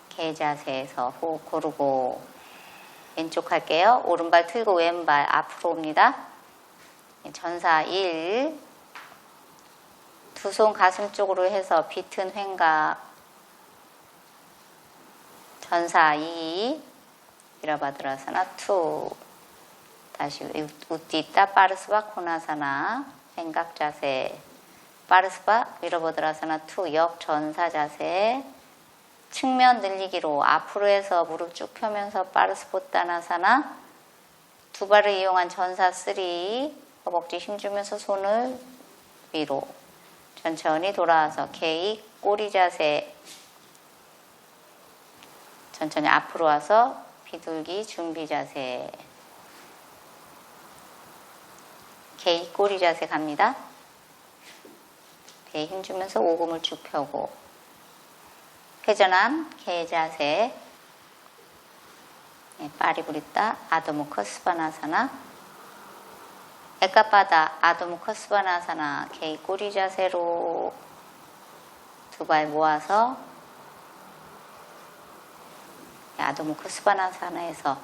개 자세에서 호흡 고르고 왼쪽 할게요. 오른발 틀고 왼발 앞으로 옵니다. 전사 1, 두 손 가슴 쪽으로 해서 비튼 횡각, 전사 2, 위라바드라사나 2, 다시 우띠따 파르스바 코나사나, 횡각 자세, 파르스바 위라바드라사나 2, 역전사 자세, 측면 늘리기로 앞으로 해서 무릎 쭉 펴면서 파르스보따나사나, 두 발을 이용한 전사 3, 허벅지 힘주면서 손을 위로 천천히 돌아와서 개이 꼬리 자세, 천천히 앞으로 와서 비둘기 준비 자세, 개이 꼬리 자세 갑니다. 배에 힘주면서 오금을 쭉 펴고 회전한 개 자세, 파리브리타 아도무카 스바나사나, 에까바다 아도무카 스바나사나, 개이 꼬리 자세로 두 발 모아서 아도무카 스바나사나에서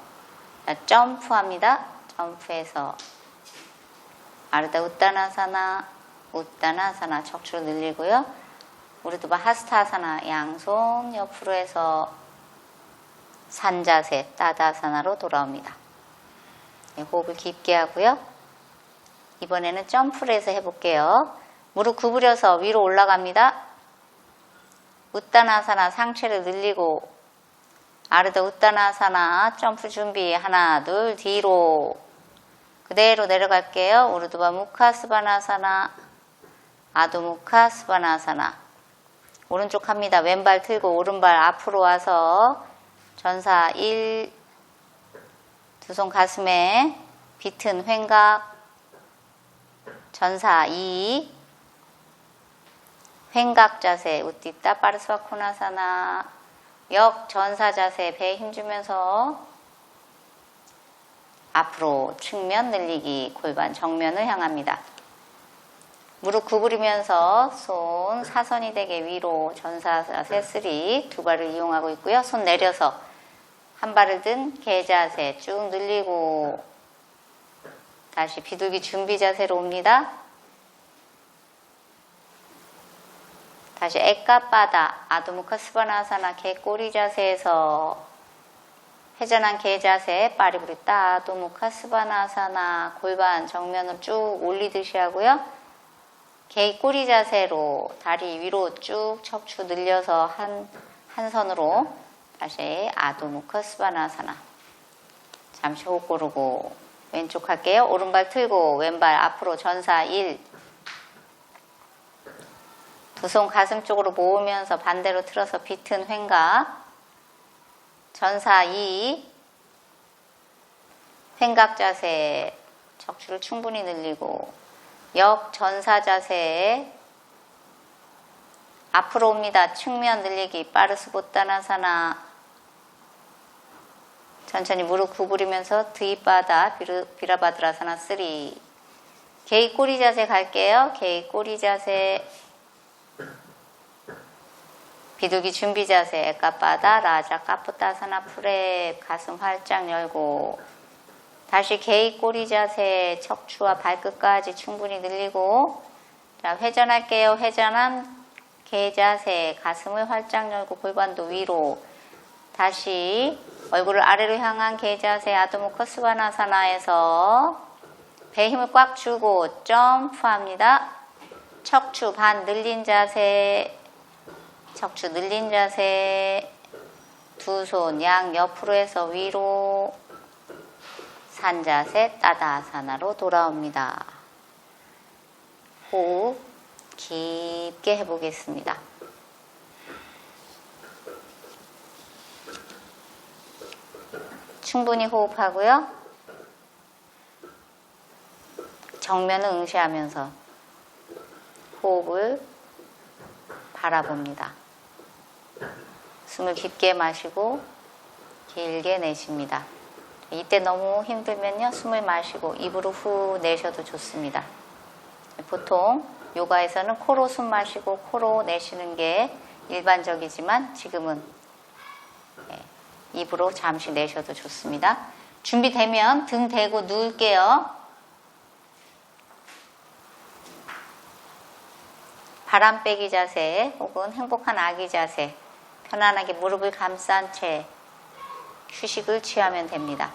점프합니다. 점프해서 아르다 우따나사나, 우따나사나 척추를 늘리고요. 우르드바 하스타아사나 양손 옆으로 해서 산자세 따다아사나로 돌아옵니다. 호흡을 깊게 하고요. 이번에는 점프를 해서 해볼게요. 무릎 구부려서 위로 올라갑니다. 우따나사나 상체를 늘리고 아르다 우따나사나 점프 준비 하나 둘 뒤로 그대로 내려갈게요. 우르드바 무카 스바나사나, 아도무카 스바나사나. 오른쪽 합니다. 왼발 틀고 오른발 앞으로 와서 전사 1, 두 손 가슴에 비튼 횡각, 전사 2, 횡각 자세, 우띠따 파르스바 코나사나, 역 전사 자세, 배에 힘주면서 앞으로 측면 늘리기, 골반 정면을 향합니다. 무릎 구부리면서 손 사선이 되게 위로 전사 자세 3, 두 발을 이용하고 있고요. 손 내려서 한 발을 든 개 자세 쭉 늘리고 다시 비둘기 준비 자세로 옵니다. 다시 에까바다 아도무카 스바나사나 개 꼬리 자세에서 회전한 개 자세, 파리브리타, 아도무카, 스바나사나, 골반 정면으로 쭉 올리듯이 하고요. 개 꼬리 자세로 다리 위로 쭉 척추 늘려서 한 선으로 다시 아도무카, 스바나사나. 잠시 호흡 고르고 왼쪽 할게요. 오른발 틀고 왼발 앞으로 전사 1. 두 손 가슴 쪽으로 모으면서 반대로 틀어서 비튼 횡각. 전사 2. 횡각 자세. 척추를 충분히 늘리고 역 전사 자세. 앞으로 옵니다. 측면 늘리기. 파르스보타나사나. 천천히 무릎 구부리면서 드입바다 비라바드라사나 3. 개의 꼬리 자세 갈게요. 개의 꼬리 자세. 비둘기 준비 자세. 에까바다 라자 까푸타사나 프랩. 가슴 활짝 열고 다시 개의 꼬리 자세. 척추와 발끝까지 충분히 늘리고 자 회전할게요. 회전한 개 자세. 가슴을 활짝 열고 골반도 위로 다시 얼굴을 아래로 향한 개 자세. 아도무카 스바나사나에서 배 힘을 꽉 주고 점프합니다. 척추 반 늘린 자세. 척추 늘린 자세. 두 손 양 옆으로 해서 위로 산 자세 따다아사나로 돌아옵니다. 호흡 깊게 해보겠습니다. 충분히 호흡하고요. 정면을 응시하면서 호흡을 바라봅니다. 숨을 깊게 마시고 길게 내쉽니다. 이때 너무 힘들면요. 숨을 마시고 입으로 후 내셔도 좋습니다. 보통 요가에서는 코로 숨 마시고 코로 내쉬는 게 일반적이지만 지금은 입으로 잠시 내셔도 좋습니다. 준비되면 등 대고 누울게요. 바람 빼기 자세 혹은 행복한 아기 자세. 편안하게 무릎을 감싼 채 휴식을 취하면 됩니다.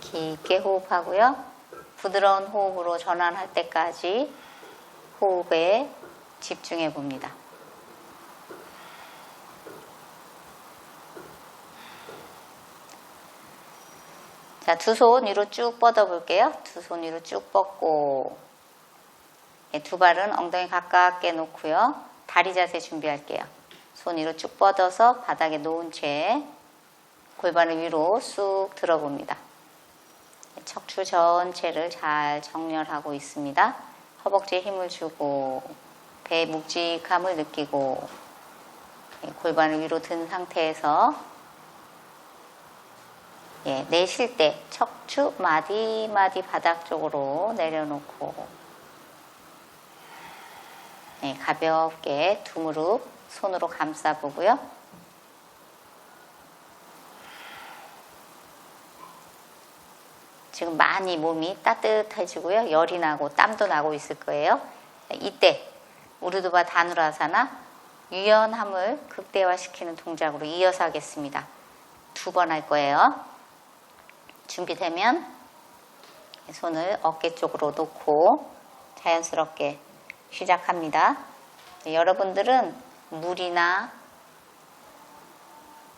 깊게 호흡하고요. 부드러운 호흡으로 전환할 때까지 호흡에 집중해 봅니다. 자, 두 손 위로 쭉 뻗어 볼게요. 두 손 위로 쭉 뻗고 두 발은 엉덩이 가깝게 놓고요. 다리 자세 준비할게요. 손 위로 쭉 뻗어서 바닥에 놓은 채 골반을 위로 쑥 들어봅니다. 척추 전체를 잘 정렬하고 있습니다. 허벅지에 힘을 주고 배의 묵직함을 느끼고 골반을 위로 든 상태에서 내쉴 때 척추 마디마디 바닥 쪽으로 내려놓고 가볍게 두 무릎 손으로 감싸보고요. 지금 많이 몸이 따뜻해지고요. 열이 나고 땀도 나고 있을 거예요. 이때 우르드바 다누라사나 유연함을 극대화시키는 동작으로 이어서 하겠습니다. 2번 할 거예요. 준비되면 손을 어깨 쪽으로 놓고 자연스럽게 시작합니다. 여러분들은 물이나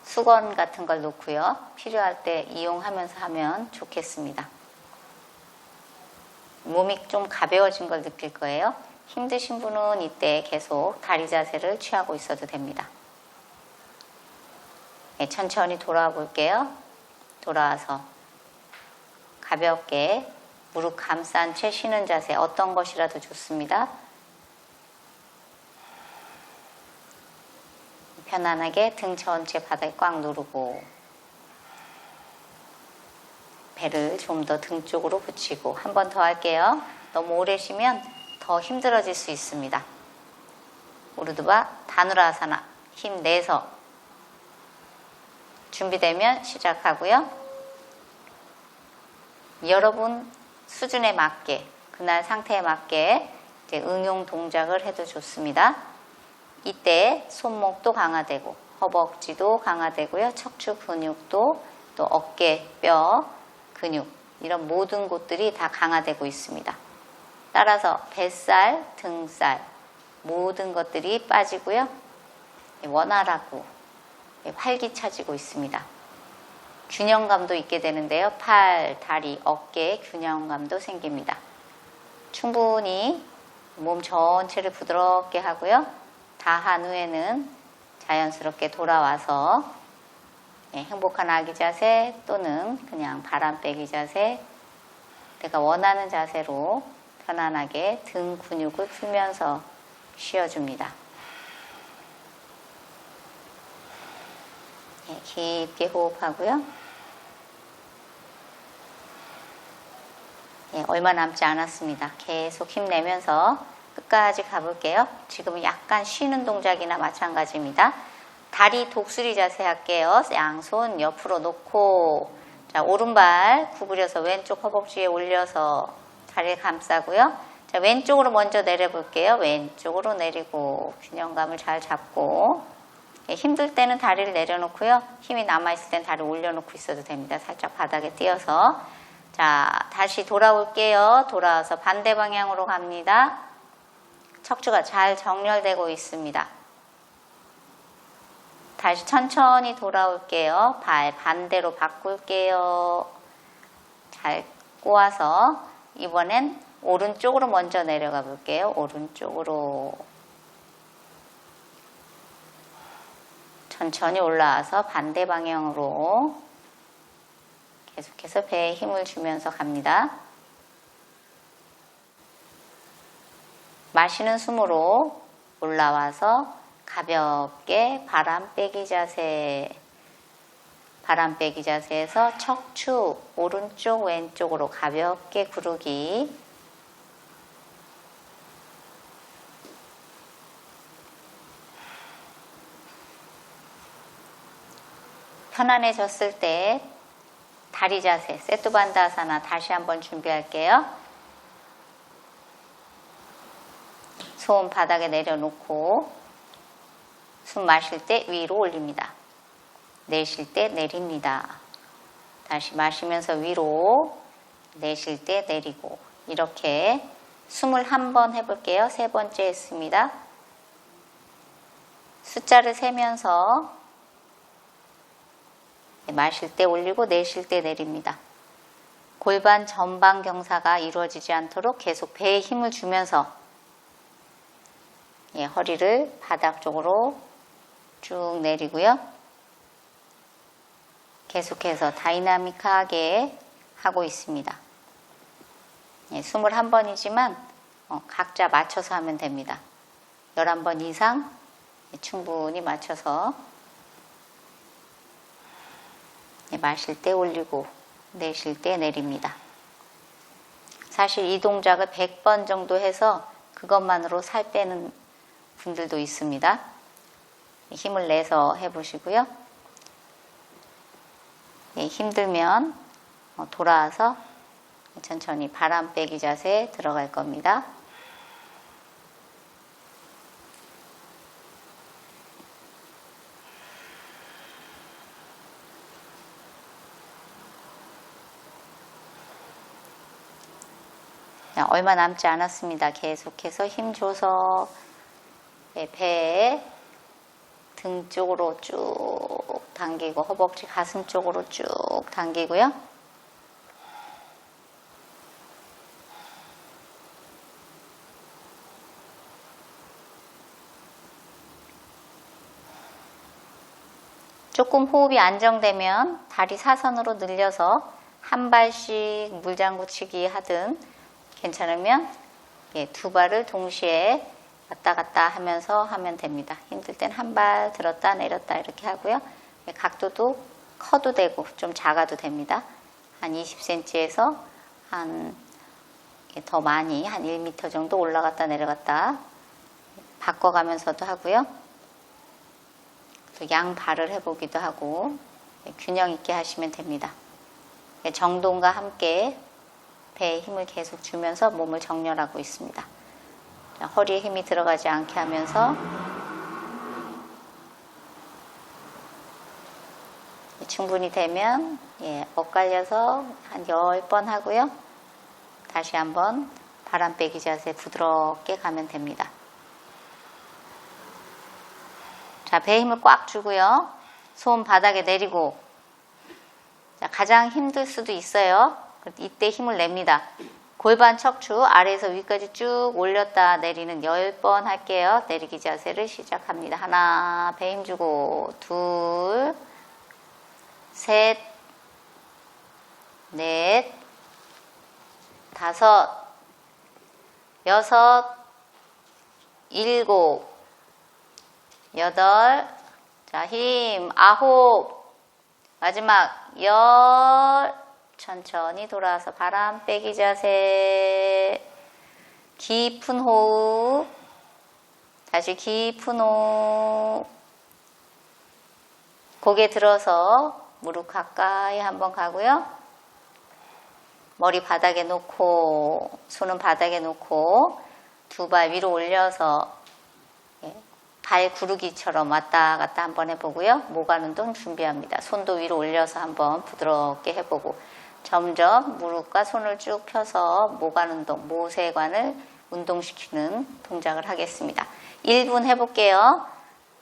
수건 같은 걸 놓고요. 필요할 때 이용하면서 하면 좋겠습니다. 몸이 좀 가벼워진 걸 느낄 거예요. 힘드신 분은 이때 계속 다리 자세를 취하고 있어도 됩니다. 천천히 돌아와 볼게요. 돌아와서 가볍게 무릎 감싼 채 쉬는 자세 어떤 것이라도 좋습니다. 편안하게 등 전체 바닥에 꽉 누르고 배를 좀 더 등 쪽으로 붙이고 한 번 더 할게요. 너무 오래 쉬면 더 힘들어질 수 있습니다. 우르드바 다누라아사나 힘내서 준비되면 시작하고요. 여러분 수준에 맞게 그날 상태에 맞게 이제 응용 동작을 해도 좋습니다. 이때 손목도 강화되고 허벅지도 강화되고요. 척추 근육도 또 어깨, 뼈, 근육 이런 모든 곳들이 다 강화되고 있습니다. 따라서 뱃살, 등살 모든 것들이 빠지고요. 원활하고 활기차지고 있습니다. 균형감도 있게 되는데요. 팔, 다리, 어깨에 균형감도 생깁니다. 충분히 몸 전체를 부드럽게 하고요. 다 한 후에는 자연스럽게 돌아와서 행복한 아기 자세 또는 그냥 바람 빼기 자세, 내가 원하는 자세로 편안하게 등 근육을 풀면서 쉬어줍니다. 깊게 호흡하고요. 얼마 남지 않았습니다. 계속 힘내면서 끝까지 가볼게요. 지금은 약간 쉬는 동작이나 마찬가지입니다. 다리 독수리 자세 할게요. 양손 옆으로 놓고 자, 오른발 구부려서 왼쪽 허벅지에 올려서 다리를 감싸고요. 자, 왼쪽으로 먼저 내려볼게요. 왼쪽으로 내리고 균형감을 잘 잡고 힘들 때는 다리를 내려놓고요. 힘이 남아있을 땐 다리를 올려놓고 있어도 됩니다. 살짝 바닥에 띄어서. 자, 다시 돌아올게요. 돌아와서 반대 방향으로 갑니다. 척추가 잘 정렬되고 있습니다. 다시 천천히 돌아올게요. 발 반대로 바꿀게요. 잘 꼬아서 이번엔 오른쪽으로 먼저 내려가 볼게요. 오른쪽으로. 천천히 올라와서 반대 방향으로 계속해서 배에 힘을 주면서 갑니다. 마시는 숨으로 올라와서 가볍게 바람 빼기 자세. 바람 빼기 자세에서 척추 오른쪽 왼쪽으로 가볍게 구르기. 편안해졌을 때 다리 자세, 세투반다아사나 다시 한번 준비할게요. 손 바닥에 내려놓고 숨 마실 때 위로 올립니다. 내쉴 때 내립니다. 다시 마시면서 위로, 내쉴 때 내리고 이렇게 21번 해볼게요. 세 번째 했습니다. 숫자를 세면서 마실 때 올리고 내쉴 때 내립니다. 골반 전방 경사가 이루어지지 않도록 계속 배에 힘을 주면서 허리를 바닥 쪽으로 쭉 내리고요. 계속해서 다이나믹하게 하고 있습니다. 21번이지만 각자 맞춰서 하면 됩니다. 11번 이상 충분히 맞춰서 마실 때 올리고 내쉴 때 내립니다. 사실 이 동작을 100번 정도 해서 그것만으로 살 빼는 분들도 있습니다. 힘을 내서 해보시고요. 힘들면 돌아와서 천천히 바람 빼기 자세에 들어갈 겁니다. 얼마 남지 않았습니다. 계속해서 힘줘서 배에 등 쪽으로 쭉 당기고 허벅지 가슴 쪽으로 쭉 당기고요. 조금 호흡이 안정되면 다리 사선으로 늘려서 한 발씩 물장구치기 하든 괜찮으면 두 발을 동시에 왔다 갔다 하면서 하면 됩니다. 힘들 땐 한 발 들었다 내렸다 이렇게 하고요. 각도도 커도 되고 좀 작아도 됩니다. 한 20cm에서 한 더 많이 한 1m 정도 올라갔다 내려갔다 바꿔가면서도 하고요. 또 양발을 해보기도 하고 균형 있게 하시면 됩니다. 정돈과 함께 배에 힘을 계속 주면서 몸을 정렬하고 있습니다. 자, 허리에 힘이 들어가지 않게 하면서 충분히 되면 엇갈려서 한 10번 하고요. 다시 한번 바람 빼기 자세 부드럽게 가면 됩니다. 자, 배 힘을 꽉 주고요. 손 바닥에 내리고, 자, 가장 힘들 수도 있어요. 이때 힘을 냅니다. 골반 척추 아래에서 위까지 쭉 올렸다 내리는 10번 할게요. 내리기 자세를 시작합니다. 하나, 배 힘 주고, 둘, 셋, 넷, 다섯, 여섯, 일곱, 여덟, 자, 힘, 아홉, 마지막, 열, 천천히 돌아와서 바람 빼기 자세, 깊은 호흡, 다시 깊은 호흡, 고개 들어서 무릎 가까이 한번 가고요. 머리 바닥에 놓고, 손은 바닥에 놓고, 두 발 위로 올려서 발 구르기처럼 왔다 갔다 한번 해보고요. 모관 운동 준비합니다. 손도 위로 올려서 한번 부드럽게 해보고, 점점 무릎과 손을 쭉 펴서 모관 운동, 모세관을 운동시키는 동작을 하겠습니다. 1분 해볼게요.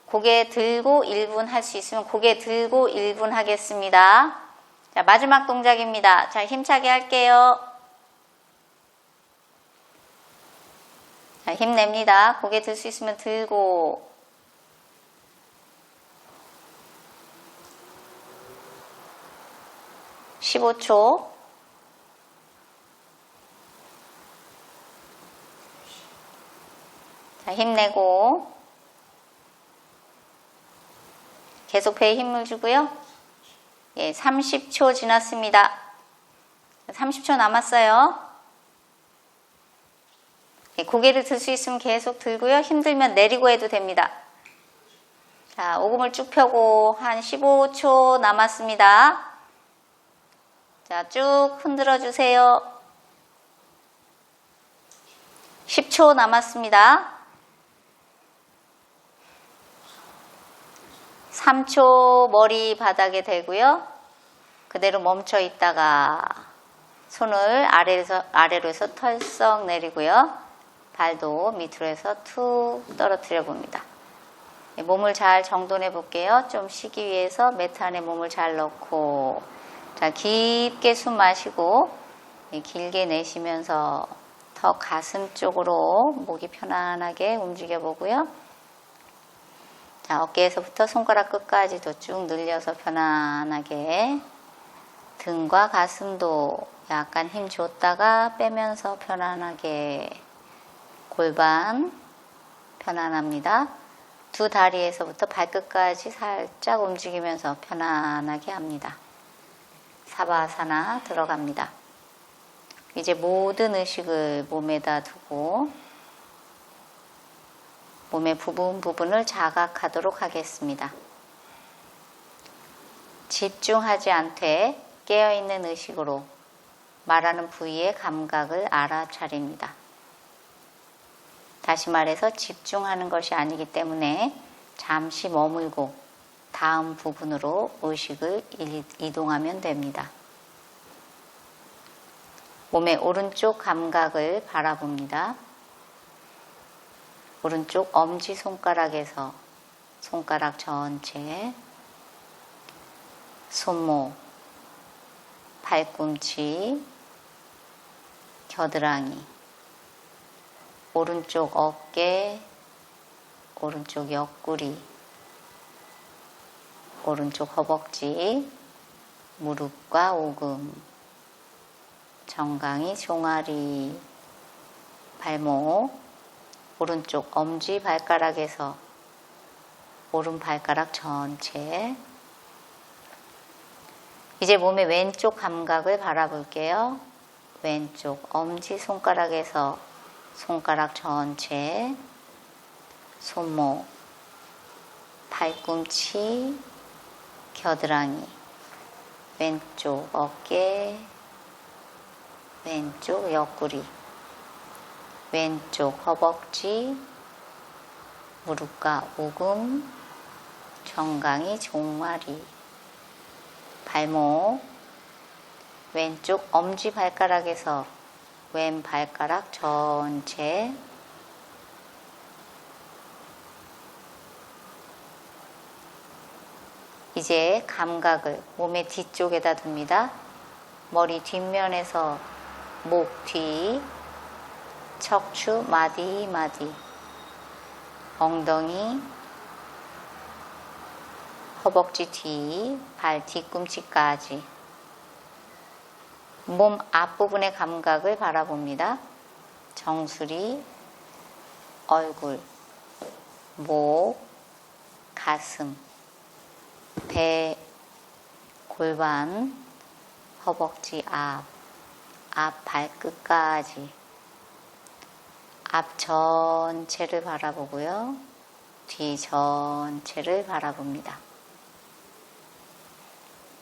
고개 들고 1분 할 수 있으면 고개 들고 1분 하겠습니다. 자, 마지막 동작입니다. 자, 힘차게 할게요. 자, 힘냅니다. 고개 들 수 있으면 들고. 15초. 자, 힘내고. 계속 배에 힘을 주고요. 30초 지났습니다. 30초 남았어요. 고개를 들 수 있으면 계속 들고요. 힘들면 내리고 해도 됩니다. 자, 오금을 쭉 펴고 한 15초 남았습니다. 자, 쭉 흔들어 주세요. 10초 남았습니다. 3초 머리 바닥에 대고요. 그대로 멈춰 있다가 손을 아래로 해서 털썩 내리고요. 발도 밑으로 해서 툭 떨어뜨려 봅니다. 몸을 잘 정돈해 볼게요. 좀 쉬기 위해서 매트 안에 몸을 잘 넣고, 자, 깊게 숨 마시고 길게 내쉬면서 더 가슴 쪽으로 목이 편안하게 움직여 보고요. 자, 어깨에서부터 손가락 끝까지도 쭉 늘려서 편안하게, 등과 가슴도 약간 힘 줬다가 빼면서 편안하게, 골반 편안합니다. 두 다리에서부터 발끝까지 살짝 움직이면서 편안하게 합니다. 사바아사나 들어갑니다. 이제 모든 의식을 몸에다 두고 몸의 부분을 자각하도록 하겠습니다. 집중하지 않되 깨어있는 의식으로 말하는 부위의 감각을 알아차립니다. 다시 말해서 집중하는 것이 아니기 때문에 잠시 머물고 다음 부분으로 의식을 이동하면 됩니다. 몸의 오른쪽 감각을 바라봅니다. 오른쪽 엄지손가락에서 손가락 전체, 손목, 팔꿈치, 겨드랑이, 오른쪽 어깨, 오른쪽 옆구리, 오른쪽 허벅지, 무릎과 오금, 정강이, 종아리, 발목, 오른쪽 엄지 발가락에서 오른 발가락 전체. 이제 몸의 왼쪽 감각을 바라볼게요. 왼쪽 엄지 손가락에서 손가락 전체, 손목, 팔꿈치, 겨드랑이, 왼쪽 어깨, 왼쪽 옆구리, 왼쪽 허벅지, 무릎과 오금, 정강이 종아리, 발목, 왼쪽 엄지발가락에서 왼 발가락 전체, 이제 감각을 몸의 뒤쪽에다 둡니다. 머리 뒷면에서 목 뒤, 척추 마디, 엉덩이, 허벅지 뒤, 발 뒤꿈치까지 몸 앞부분의 감각을 바라봅니다. 정수리, 얼굴, 목, 가슴, 배, 골반, 허벅지 앞 발끝까지 앞 전체를 바라보고요. 뒤 전체를 바라봅니다.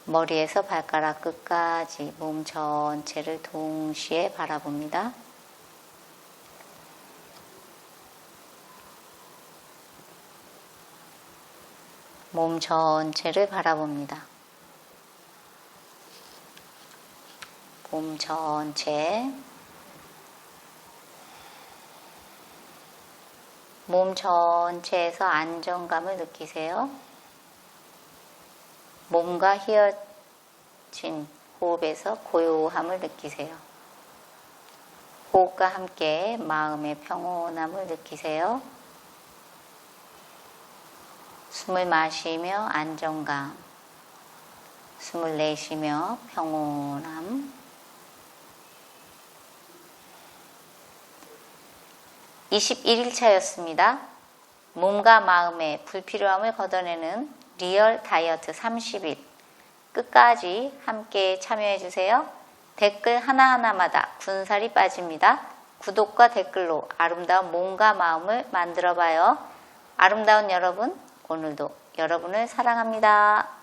머리에서 발가락 끝까지 몸 전체를 동시에 바라봅니다. 몸 전체를 바라봅니다. 몸 전체, 몸 전체에서 안정감을 느끼세요. 몸과 휘어진 호흡에서 고요함을 느끼세요. 호흡과 함께 마음의 평온함을 느끼세요. 숨을 마시며 안정감, 숨을 내쉬며 평온함. 21일차였습니다. 몸과 마음의 불필요함을 걷어내는 리얼 다이어트 30일. 끝까지 함께 참여해주세요. 댓글 하나하나마다 군살이 빠집니다. 구독과 댓글로 아름다운 몸과 마음을 만들어봐요. 아름다운 여러분, 오늘도 여러분을 사랑합니다.